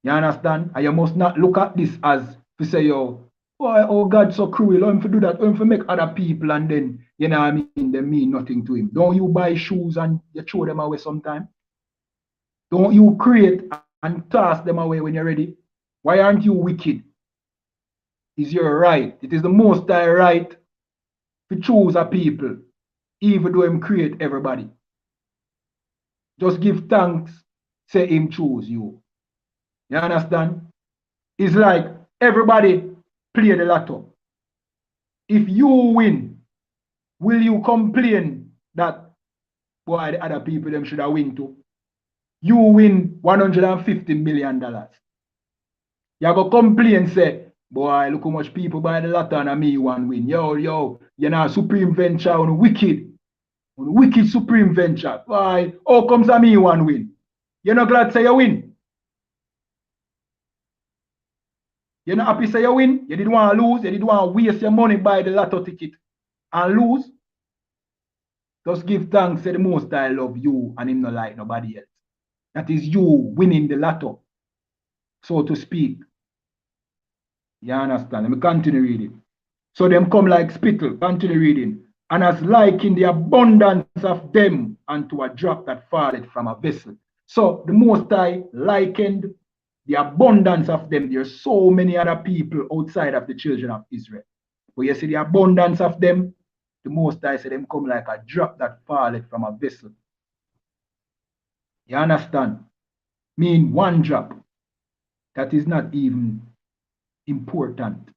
You understand? And you must not look at this as to say, yo, oh God so cruel, I'm to do that, I'm to make other people and then, they mean nothing to him. Don't you buy shoes and you throw them away sometime? Don't you create and toss them away when you're ready? Why aren't you wicked? It's your right. It is the Most High right to choose a people, even though him create everybody. Just give thanks, say him choose you. You understand? It's like everybody play the lotto. If you win, will you complain that, boy, the other people them should have win too? You win $150 million. You go complain, say, boy, look how much people buy the lotto and me one win. Yo, you know, Supreme Venture on wicked Supreme Venture. Why? How comes a me one win? You're not glad say you win? You're not happy say you win? You didn't want to lose. You didn't want to waste your money buy the lotto ticket and lose. Just give thanks to the Most High love you and him not like nobody else. That is you winning the lotto, so to speak. You understand? Let me continue reading. So them come like spittle. Continue reading. And as like in the abundance of them unto a drop that falleth from a vessel. So the Most High likened the abundance of them. There are so many other people outside of the children of Israel. But you see the abundance of them, the Most High said them come like a drop that falleth from a vessel. You understand? Mean one drop. That is not even important.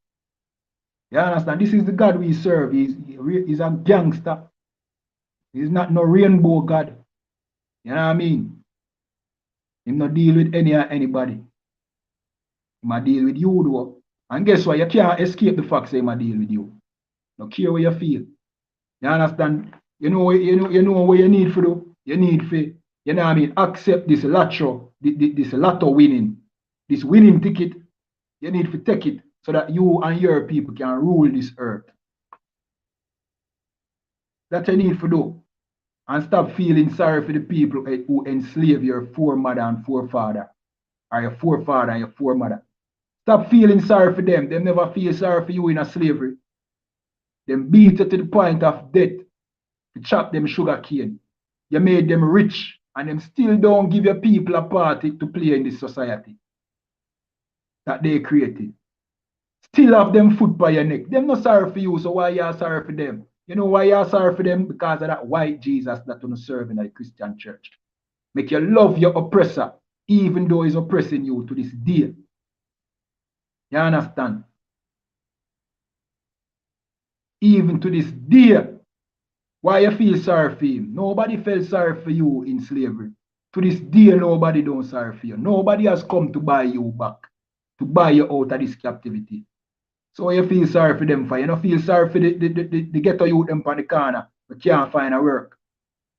You understand? This is the God we serve. He's a gangster. He's not no rainbow God. You know what I mean? He not deal with anybody. He might deal with you though. And guess what? You can't escape the fact that he might deal with you. No care what you feel. You understand? You know what you need for do? You need for, you know what I mean, accept this lotto winning. This winning ticket. You need to take it so that you and your people can rule this earth. That's what you need to do. And stop feeling sorry for the people who enslave your foremother and forefather, or your forefather and your foremother. Stop feeling sorry for them. They never feel sorry for you in a slavery. Them beat you to the point of death. You chop them sugar cane. You made them rich, and them still don't give your people a party to play in this society that they created. Still have them foot by your neck. Them not sorry for you, so why you are sorry for them? You know why you are sorry for them? Because of that white Jesus that you serve in the Christian church. Make you love your oppressor, even though he's oppressing you to this day. You understand? Even to this day. Why you feel sorry for him? Nobody felt sorry for you in slavery. To this day, nobody don't sorry for you. Nobody has come to buy you back, to buy you out of this captivity. So you feel sorry for them for? You don't feel sorry for the ghetto youth them on the corner who can't find a work.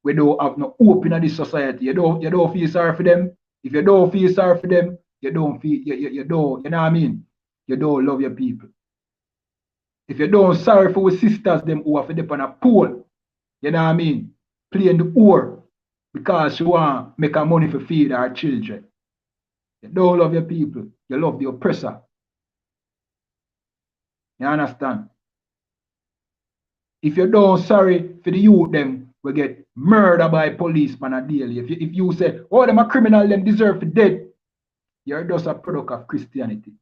We don't have no hope in this society. You don't feel sorry for them. If you don't feel sorry for them, you don't feel you don't, you know what I mean? You don't love your people. If you don't sorry for our sisters them who have to dip on a pole, you know what I mean? Playing the whore because she want make her money for feed her children. You don't love your people. You love the oppressor. You understand? If you don't sorry for the youth, them will get murdered by police on a daily. If you say, oh, them a criminal, them deserve to death, you're just a product of Christianity.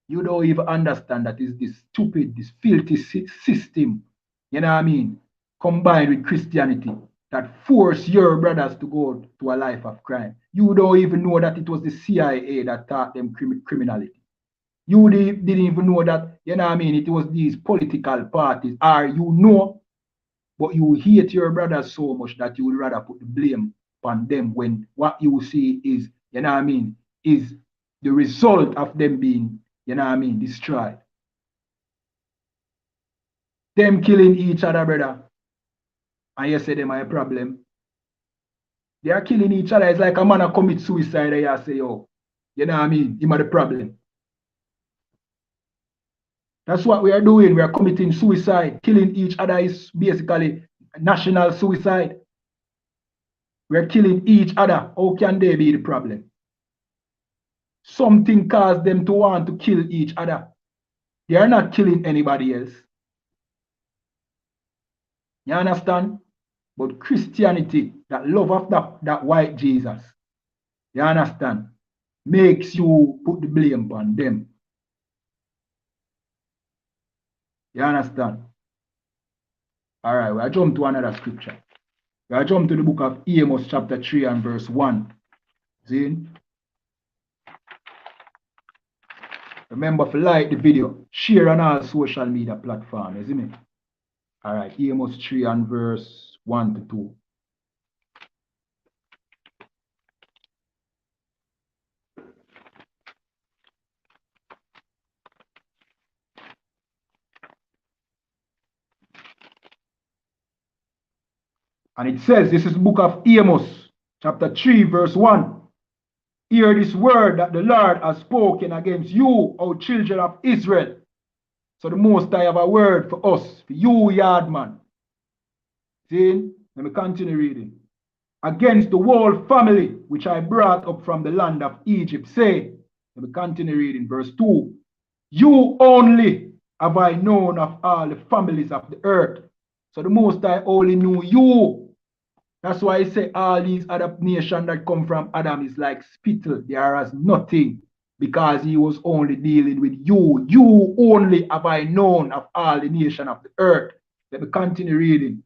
You don't even understand that it's this stupid, this filthy system, you know what I mean, combined with Christianity that force your brothers to go to a life of crime. You don't even know that it was the CIA that taught them criminality. You didn't even know that, you know what I mean, it was these political parties, or you know, but you hate your brothers so much that you would rather put the blame on them when what you see is, you know what I mean, is the result of them being, you know what I mean, destroyed. Them killing each other, brother, and you say them are a problem. They are killing each other. It's like a man commit suicide and you say, oh, you know what I mean, him are the problem. That's what we are doing. We are committing suicide. Killing each other is basically national suicide. We are killing each other. How can they be the problem? Something caused them to want to kill each other. They are not killing anybody else. You understand? But Christianity, that love of that white Jesus, you understand, makes you put the blame on them. You understand? All right, we'll jump to another scripture. We'll jump to the book of Amos chapter 3 and verse 1. See? Remember to like the video, share on all social media platforms, isn't it? All right, Amos 3 and verse 1 to 2. And it says, this is the book of Amos, chapter 3, verse 1. Hear this word that the Lord has spoken against you, O children of Israel. So the Most High have a word for us, for you, Yardman. See? Let me continue reading. Against the whole family which I brought up from the land of Egypt, say, let me continue reading, verse 2. You only have I known of all the families of the earth. So the Most High only knew you. That's why I say all these other nations that come from Adam is like spittle. They are as nothing because he was only dealing with you. You only have I known of all the nations of the earth. Let me continue reading.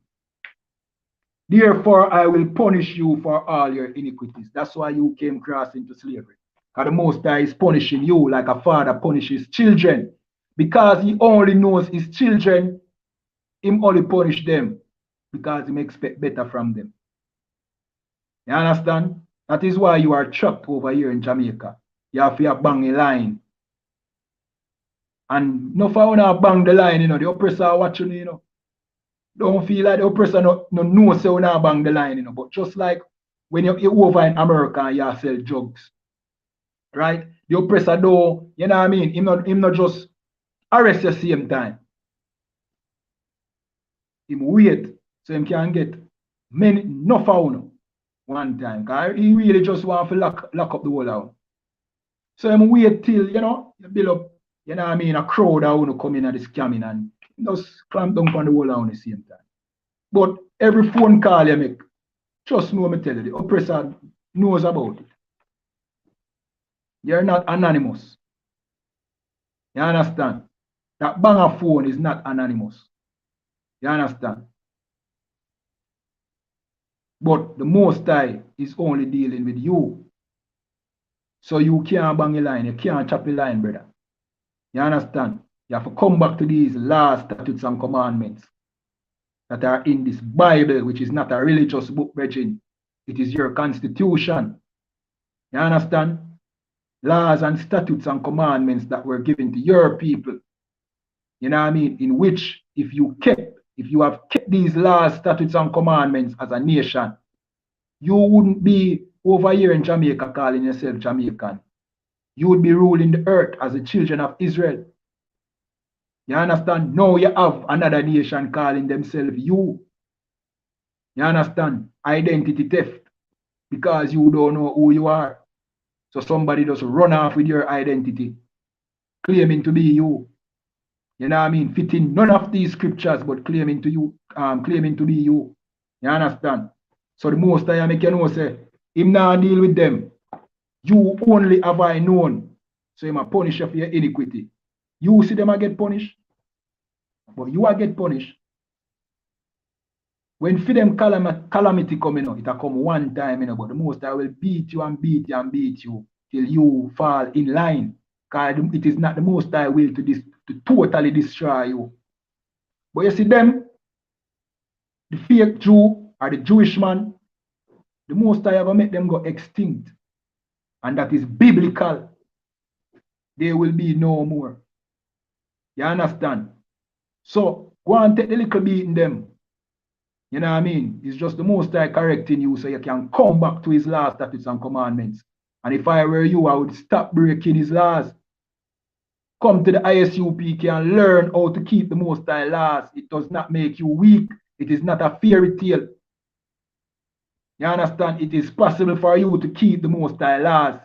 Therefore, I will punish you for all your iniquities. That's why you came across into slavery. Because the Most High is punishing you like a father punishes children. Because he only knows his children, he only punish them because he expects better from them. You understand? That is why you are trapped over here in Jamaica. You have to bang a line. And no for now bang the line, you know, the oppressor watching, you know. Don't feel like the oppressor no know so now bang the line, you know. But just like when you're over in America and you sell drugs, right? The oppressor though, you know what I mean? Him not just arrest you same time. Him wait so him can get many enough of one time. Cause he really just want to lock up the whole house. So him wait till, you know, you build up, you know what I mean, a crowd that want to come in and scamming and just clamp down on the whole house at the same time. But every phone call you make, trust me when I tell you, the oppressor knows about it. You're not anonymous. You understand? That banger phone is not anonymous. You understand? But the Most High is only dealing with you. So you can't bang a line, you can't chop a line, brother. You understand? You have to come back to these laws, statutes, and commandments that are in this Bible, which is not a religious book, brethren. It is your constitution. You understand? Laws and statutes and commandments that were given to your people. You know what I mean? In which, if you have kept these laws, statutes, and commandments as a nation, you wouldn't be over here in Jamaica calling yourself Jamaican. You would be ruling the earth as the children of Israel. You understand? Now you have another nation calling themselves you. You understand? Identity theft. Because you don't know who you are. So somebody just run off with your identity, claiming to be you. You know what I mean? Fitting none of these scriptures, but claiming to be you. You understand? So the Most High make you know say, him not deal with them. You only have I known. So him a punish you for your iniquity. You see them a get punished, but you a get punished. When for them calamity coming out, it'll come one time, you know, but the Most High will beat you and beat you and beat you till you fall in line. Because it is not the Most High will to totally destroy you. But you see them, the fake Jew or the Jewish man, the Most High will make them go extinct. And that is biblical. There will be no more. You understand? So go and take the little beating them. You know what I mean? It's just the Most High correcting you so you can come back to his laws, statutes, and commandments. And if I were you, I would stop breaking his laws. Come to the I.S.U.P.K and learn how to keep the Most High laws. It does not make you weak. It is not a fairy tale. You understand? It is possible for you to keep the Most High laws.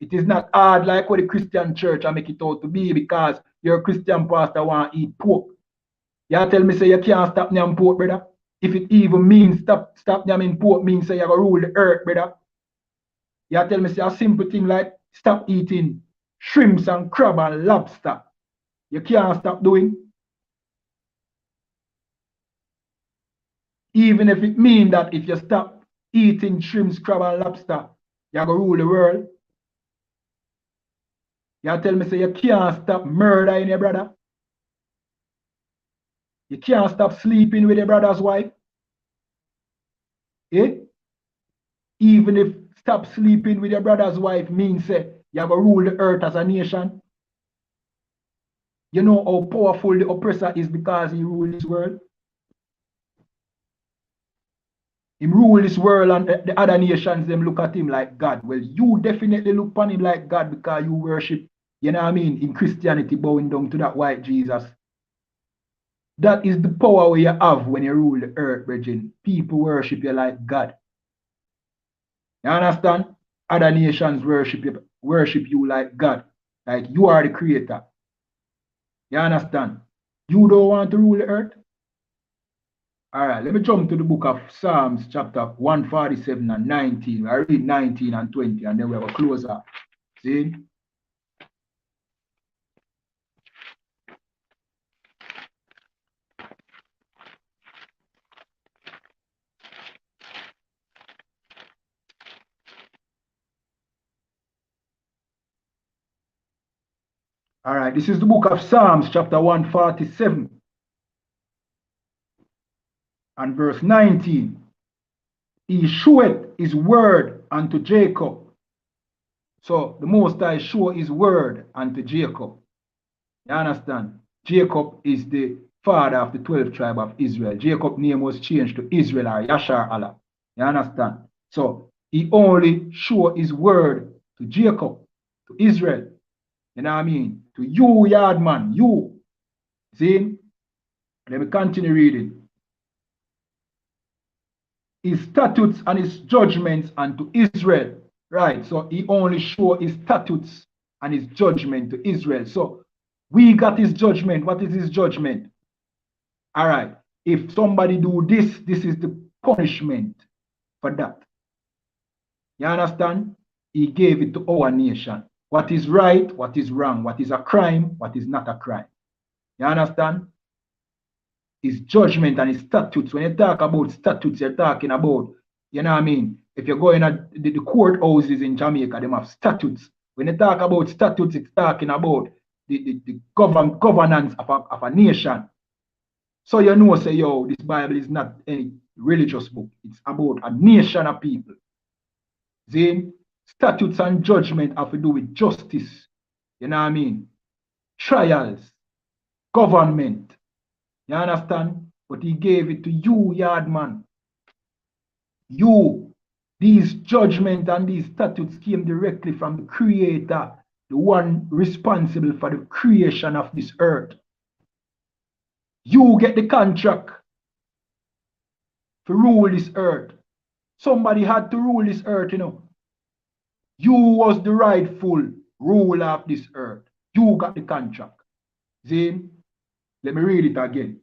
It is not hard like what the Christian church I make it out to be because your Christian pastor want to eat pork. You tell me say you can't stop them pork, brother. If it even means stop them in pork means say you gotta rule the earth, brother. You tell me say a simple thing like stop eating shrimps and crab and lobster. You can't stop doing. Even if it means that if you stop eating shrimps, crab and lobster, you gotta rule the world. You tell me say you can't stop murdering your brother. You can't stop sleeping with your brother's wife. Eh? Even if stop sleeping with your brother's wife means say you have to rule the earth as a nation. You know how powerful the oppressor is because he rules this world. He rules this world and the other nations them look at him like God. Well, you definitely look upon him like God because you worship, you know what I mean, in Christianity bowing down to that white Jesus. That is the power you have when you rule the earth, brethren. People worship you like God. You understand? Other nations worship you like God. Like you are the creator. You understand? You don't want to rule the earth? Alright, let me jump to the book of Psalms, chapter 147 and 19. I read 19 and 20, and then we have a closer. See? All right, this is the book of Psalms, chapter 147 and verse 19. He showeth his word unto Jacob. So the Most High show his word unto Jacob. You understand? Jacob is the father of the 12th tribe of Israel. Jacob's name was changed to Israel or Yashar Allah. You understand? So he only show his word to Jacob. to Israel. You know what I mean? To you, Yardman, you. See? Let me continue reading. His statutes and his judgments unto Israel. Right. So he only show his statutes and his judgment to Israel. So we got his judgment. What is his judgment? All right. If somebody do this, this is the punishment for that. You understand? He gave it to our nation. What is right, what is wrong, what is a crime, what is not a crime. You understand? His judgment and his statutes. When you talk about statutes, you're talking about, you know what I mean? If you're going at the courthouses in Jamaica, they have statutes. When you talk about statutes, it's talking about the governance of a nation. So you know, say, yo, this Bible is not any religious book. It's about a nation of people. See, statutes and judgment have to do with justice. You know what I mean? Trials, government. You understand? But he gave it to you, Yardman. You. These judgment and these statutes came directly from the Creator, the one responsible for the creation of this earth. You get the contract to rule this earth. Somebody had to rule this earth, you know. You was the rightful ruler of this earth. You got the contract. See? Let me read it again.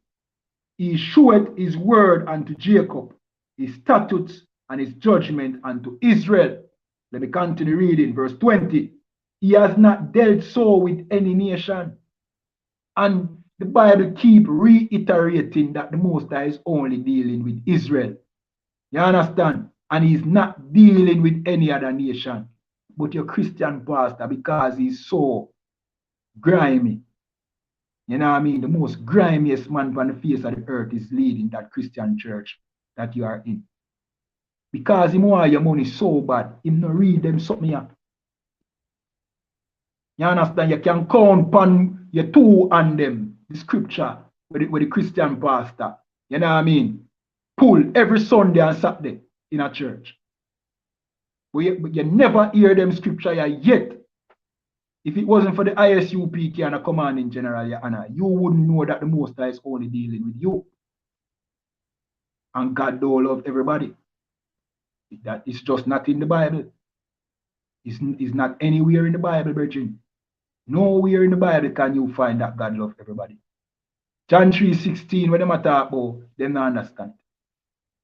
He showed his word unto Jacob, his statutes and his judgment unto Israel. Let me continue reading. Verse 20. He has not dealt so with any nation. And the Bible keep reiterating that the Most High is only dealing with Israel. You understand? And he's not dealing with any other nation. But your Christian pastor, because he's so grimy, you know what I mean? The most grimiest man on the face of the earth is leading that Christian church that you are in. Because him want your money so bad, him no read them something here. You understand? You can count upon your two on them, the scripture with the Christian pastor. You know what I mean? Pull every Sunday and Saturday in a church. But you never hear them scripture yet. If it wasn't for the I.S.U.P.K and a commanding general, YAHANNA, you wouldn't know that the Most High is only dealing with you. And God don't love everybody. That is just not in the Bible. It's not anywhere in the Bible, brethren. Nowhere in the Bible can you find that God loves everybody. John 3:16, when they talk about, they don't understand.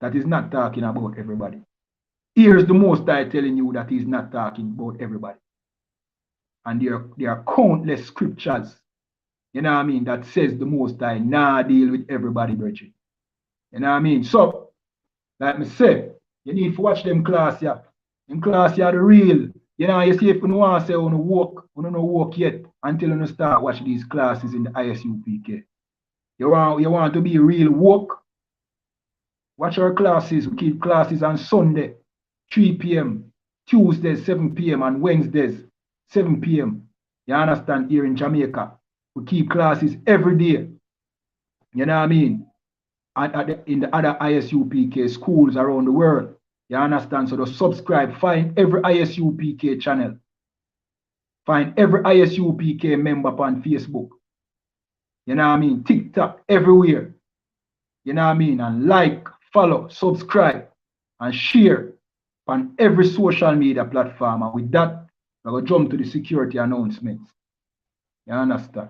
That is not talking about everybody. Here's the Most High telling you that he's not talking about everybody. And there are countless scriptures, you know what I mean, that says the Most High nah deal with everybody, brethren. You know what I mean? So, like me say, you need to watch them class here. In class here, the real. You know, you see, if you want to say you don't walk yet until you start watch these classes in the I.S.U.P.K. You want to be real woke? Watch our classes. We keep classes on Sunday, 3 p.m., Tuesdays, 7 p.m., and Wednesdays, 7 p.m. You understand? Here in Jamaica. We keep classes every day. You know what I mean? In the other I.S.U.P.K schools around the world. You understand? So just subscribe. Find every I.S.U.P.K channel. Find every I.S.U.P.K member on Facebook. You know what I mean? TikTok, everywhere. You know what I mean? And like, follow, subscribe, and share on every social media platform. And with that, I'm going to jump to the security announcements. You understand?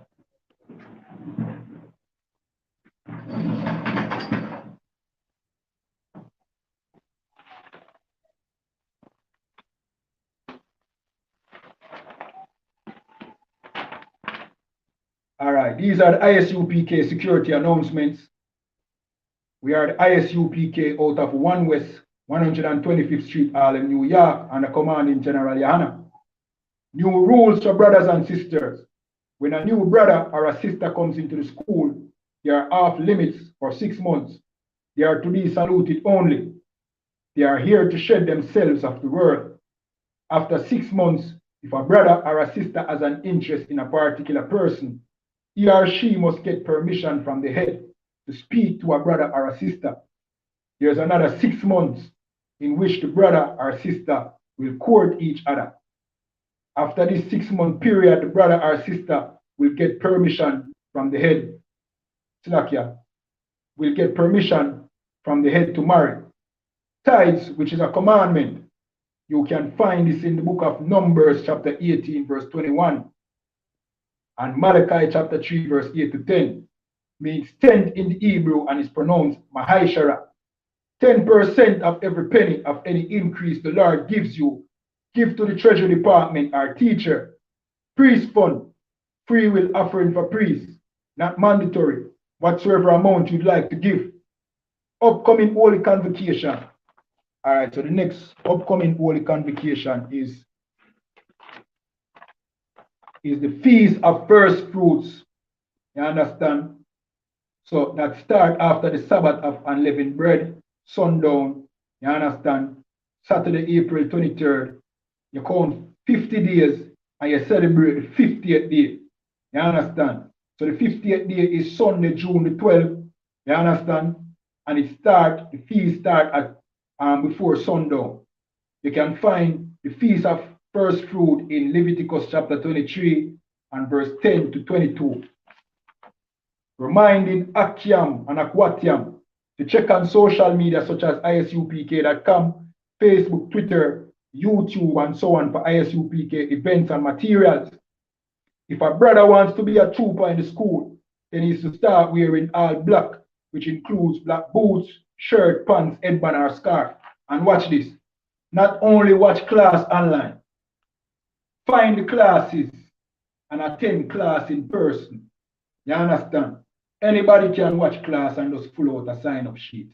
All right, these are the I.S.U.P.K security announcements. We are the I.S.U.P.K out of 1 West, 125th Street, Harlem, New York, and the commanding general YAHANNA. New rules for brothers and sisters. When a new brother or a sister comes into the school, they are off limits for 6 months. They are to be saluted only. They are here to shed themselves of the world. After 6 months, if a brother or a sister has an interest in a particular person, he or she must get permission from the head to speak to a brother or a sister. There's another 6 months in which the brother or sister will court each other. After this 6-month period, the brother or sister will get permission from the head. Slakia will get permission from the head to marry. Tithes, which is a commandment, you can find this in the book of Numbers, chapter 18, verse 21, and Malachi, chapter 3, verse 8 to 10. Means tenth in the Hebrew and is pronounced Mahaishara. 10% of every penny of any increase the Lord gives you, give to the treasury department or teacher. Priest fund, free will offering for priests, not mandatory, whatsoever amount you'd like to give. Upcoming holy convocation. All right, so the next upcoming holy convocation is the Feast of First Fruits. You understand? So that start after the Sabbath of unleavened bread, sundown. You understand? Saturday, April 23rd. You count 50 days and you celebrate the 50th day. You understand? So the 50th day is Sunday, June the 12th. You understand? And the feast start at before sundown. You can find the Feast of First Fruit in Leviticus chapter 23 and verse 10 to 22. Reminding Akiam and Akwatiam to check on social media such as ISUPK.com, Facebook, Twitter, YouTube, and so on for I.S.U.P.K events and materials. If a brother wants to be a trooper in the school, then he needs to start wearing all black, which includes black boots, shirt, pants, headband, or scarf. And watch this. Not only watch class online, find the classes and attend class in person. You understand? Anybody can watch class and just fill out a sign-up sheet.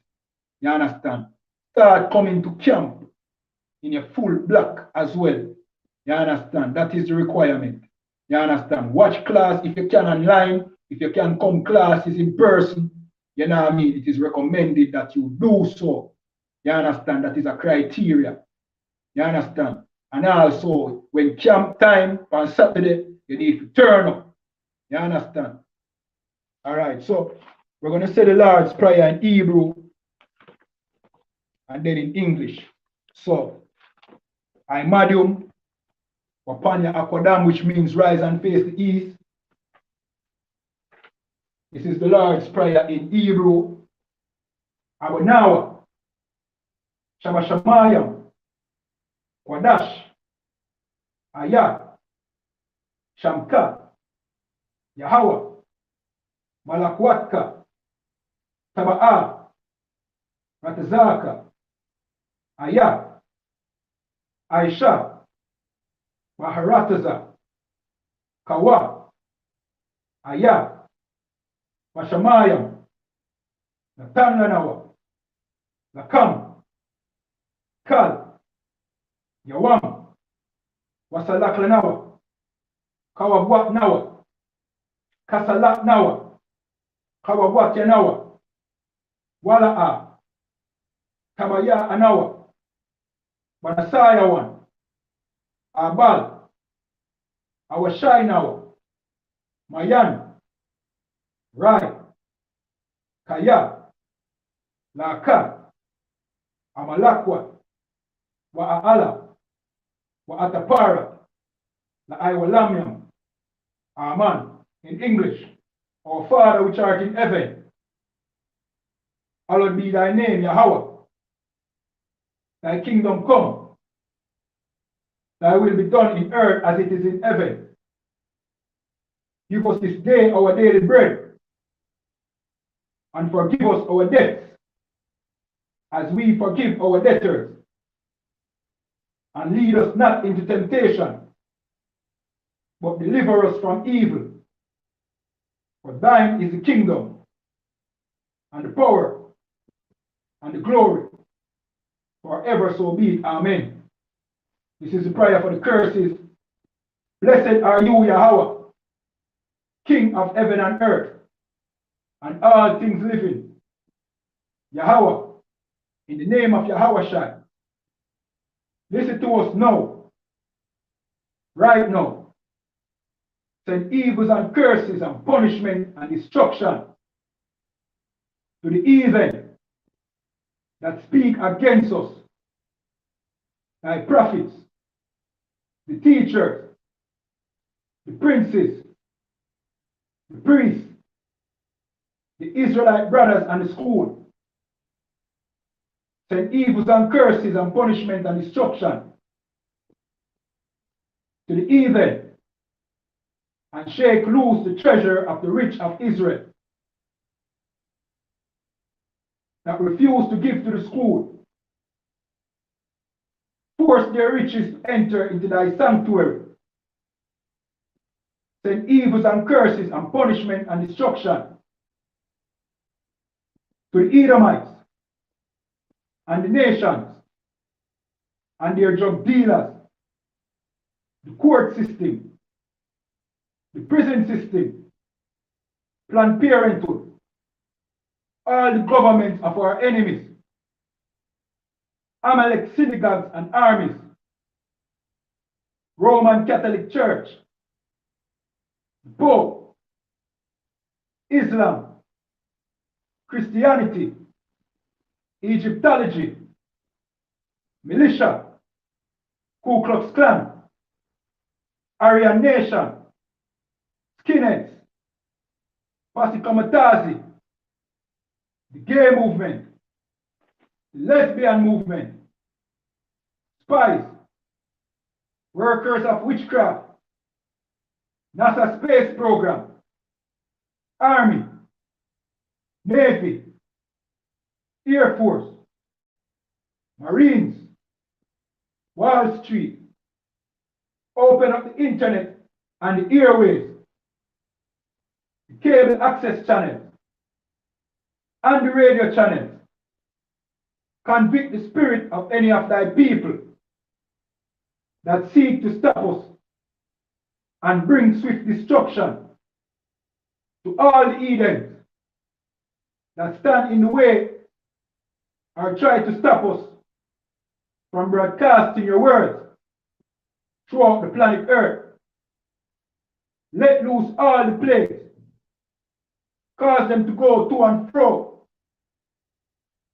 You understand? Start coming to camp in your full black as well. You understand? That is the requirement. You understand? Watch class if you can online, if you can come classes in person. You know what I mean? It is recommended that you do so. You understand? That is a criteria. You understand? And also, when camp time on Saturday, you need to turn up. You understand? All right, so we're going to say the Lord's Prayer in Hebrew and then in English. So, I Madium, Wapanya Akwadam, which means rise and face the east. This is the Lord's Prayer in Hebrew. Abonawa, Shabashamayam, Kwadash, Ayah, Shamka, Yahweh, Malakwatka, Taba'a, Ratazaka, Ayah, Aisha, Maharataza, Kawa, Ayah, Mashamayam, Natanlanawa, Lakam, Kal, Yawam, Wasalaklanawa, Kawabwat Nawa, Kasalat Nawa, Kawabwat Yanawa, Wala'a, Tabaya Anawa, Banasayawan, Abal, Awashai Mayan, Rai, Kaya, Laka, Amalakwa, Wa'ala, Wa'atapara, La'aiwalamiam, Aman, in English, Our Father which art in heaven, hallowed be thy name, Yahweh. Thy kingdom come, thy will be done in earth as it is in heaven. Give us this day our daily bread, and forgive us our debts, as we forgive our debtors. And lead us not into temptation, but deliver us from evil. For thine is the kingdom, and the power, and the glory, forever so be it. Amen. This is the prayer for the curses. Blessed are you, Yahweh, King of heaven and earth, and all things living. Yahweh, in the name of Yahweh Shai, listen to us now, right now. Send evils and curses and punishment and destruction to the heathen that speak against us, thy prophets, the teachers, the princes, the priests, the Israelite brothers and the school, send evils and curses and punishment and destruction to the heathen, and shake loose the treasure of the rich of Israel that refuse to give to the school. Force their riches to enter into thy sanctuary. Send evils and curses and punishment and destruction to the Edomites and the nations and their drug dealers, the court system, the prison system, Planned Parenthood, all the governments of our enemies, Amalek synagogues and armies, Roman Catholic Church, Pope, Islam, Christianity, Egyptology, militia, Ku Klux Klan, Aryan Nation, skinheads, Pasikamatazi, the gay movement, the lesbian movement, spies, workers of witchcraft, NASA space program, Army, Navy, Air Force, Marines, Wall Street, open up the internet and the airways, the cable access channels, and the radio channels. Convict the spirit of any of thy people that seek to stop us and bring swift destruction to all the Edens that stand in the way or try to stop us from broadcasting your words throughout the planet Earth. Let loose all the plagues. Cause them to go to and fro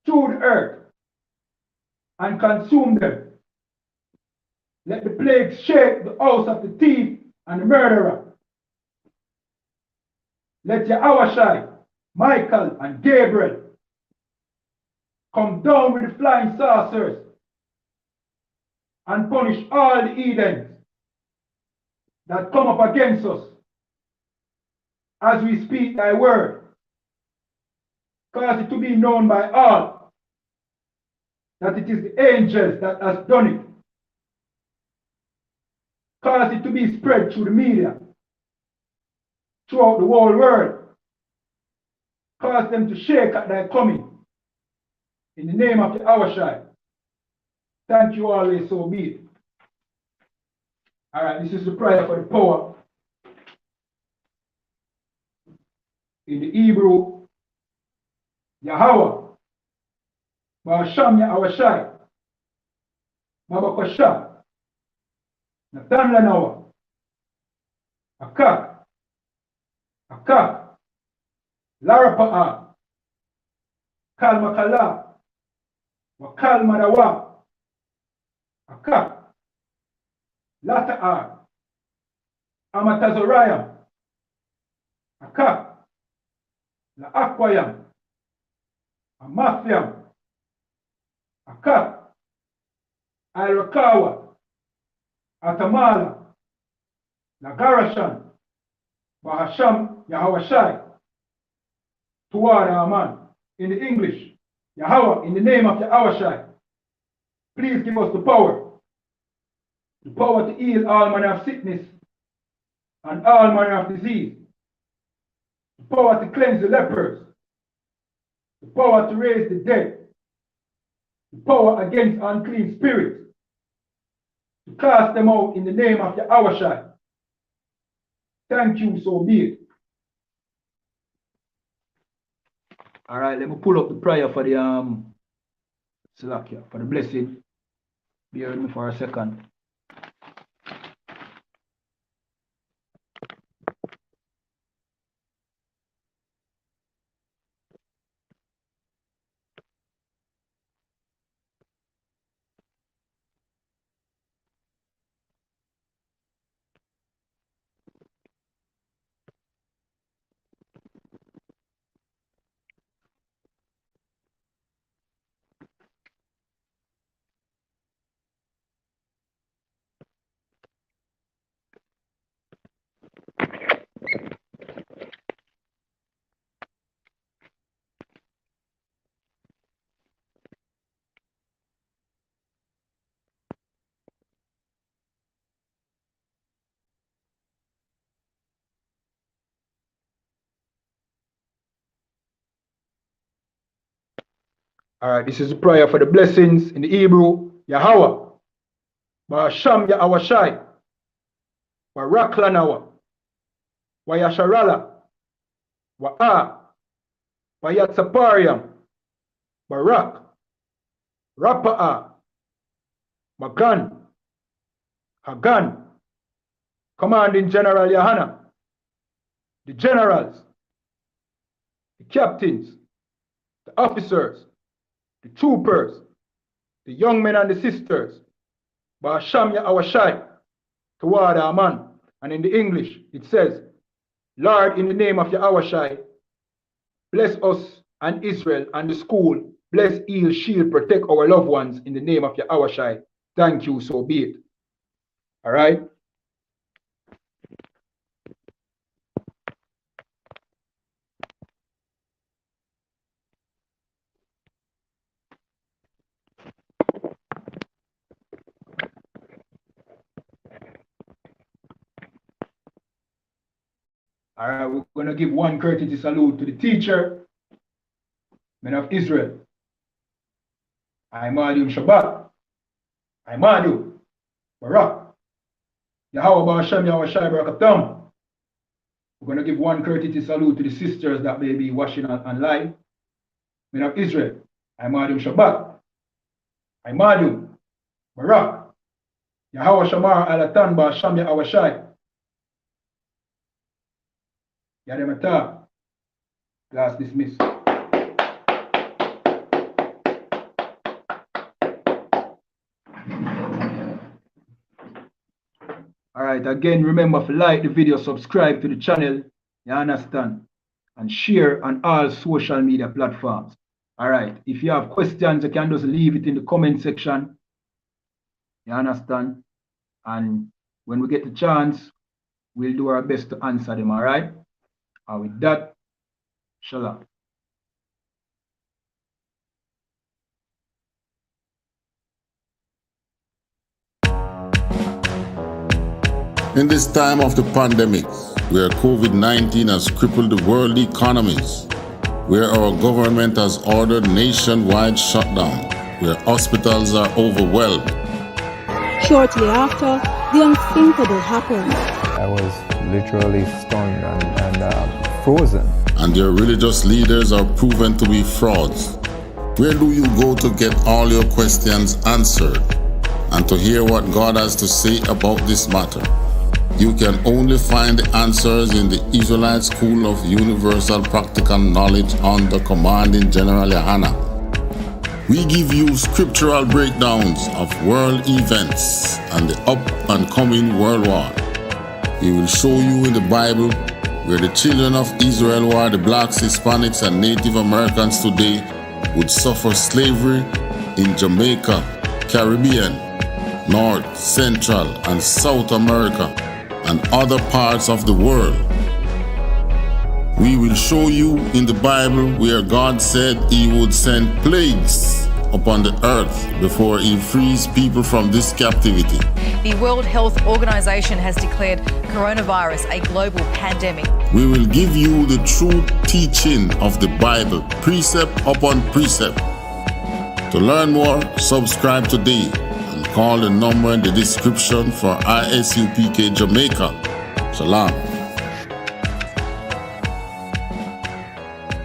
through the earth and consume them. Let the plagues shake the house of the thief and the murderer. Let YAHANNA, Michael, and Gabriel come down with the flying saucers and punish all the Edens that come up against us as we speak thy word. Cause it to be known by all that it is the angels that has done it. Cause it to be spread through the media, throughout the whole world. Cause them to shake at thy coming. In the name of the YAHANNA. Thank you always, so be it. All right, this is the prayer for the power. In the Hebrew, Yahweh, Ba'asham Yahawashai, Mabakosha, Natan Lanawa, Akak, Larapa'a, Kalmakala, Wakal Madawa, Akak, Lata'a, Amatazorayam, Akak, La Aquayam, Amathiam, Akak, Irakawa, Atamala, Nagarashan, Bahasham Yahawashai, Tuwara Aman. In the English, Yahweh, in the name of the YAHANNA, please give us the power to heal all manner of sickness and all manner of disease, the power to cleanse the lepers, the power to raise the dead, the power against unclean spirits, to cast them out in the name of the YAHANNA. Thank you, so be it. All right, let me pull up the prayer for the Salakia, for the blessing. Bear with me for a second. All right, this is a prayer for the blessings in the Hebrew. Yahweh, Ba'asham Yahawashai, Baraklanawa, Wayasharala, Wa'a, Bayatsapariam, Barak, Rapa'a, Magan, Hagan, Commanding General YAHANNA, the generals, the captains, the officers, the troopers, the young men and the sisters, Ba'asham Yahawashai, toward our man. And in the English, it says, Lord, in the name of Yahawashai, bless us and Israel and the school. Bless, heal, shield, protect our loved ones in the name of Yahawashai. Thank you, so be it. All right? All right, we're going to give one courtesy salute to the teacher, men of Israel. I.S.U.P.K. Shabbat. I.S.U.P.K. Barak. Yahweh Ba'asham Yahawashai Barakatam. We're going to give one courtesy salute to the sisters that may be watching online. Men of Israel. I.S.U.P.K. Shabbat. I.S.U.P.K. Barak. Yahweh Shamar Alatan Ba'asham Yahawashai. Yadamata. Class dismissed. All right, again, remember to like the video, subscribe to the channel, you understand, and share on all social media platforms. All right, if you have questions, you can just leave it in the comment section, you understand, and when we get the chance, we'll do our best to answer them, all right? And with that, shalom. In this time of the pandemic, where COVID-19 has crippled the world economies, where our government has ordered nationwide shutdown, where hospitals are overwhelmed. Shortly after, the unthinkable happened. I was literally stunned and frozen. And their religious leaders are proven to be frauds. Where do you go to get all your questions answered and to hear what God has to say about this matter? You can only find the answers in the Israelite School of Universal Practical Knowledge under Commanding General YAHANNA. We give you scriptural breakdowns of world events and the up and coming world war. We will show you in the Bible where the children of Israel, who are the blacks, Hispanics, and Native Americans today, would suffer slavery in Jamaica, Caribbean, North, Central, and South America, and other parts of the world. We will show you in the Bible where God said He would send plagues upon the earth before He frees people from this captivity. The World Health Organization has declared coronavirus a global pandemic. We will give you the true teaching of the Bible, precept upon precept. To learn more, subscribe today and call the number in the description for I.S.U.P.K. Jamaica. Shalom.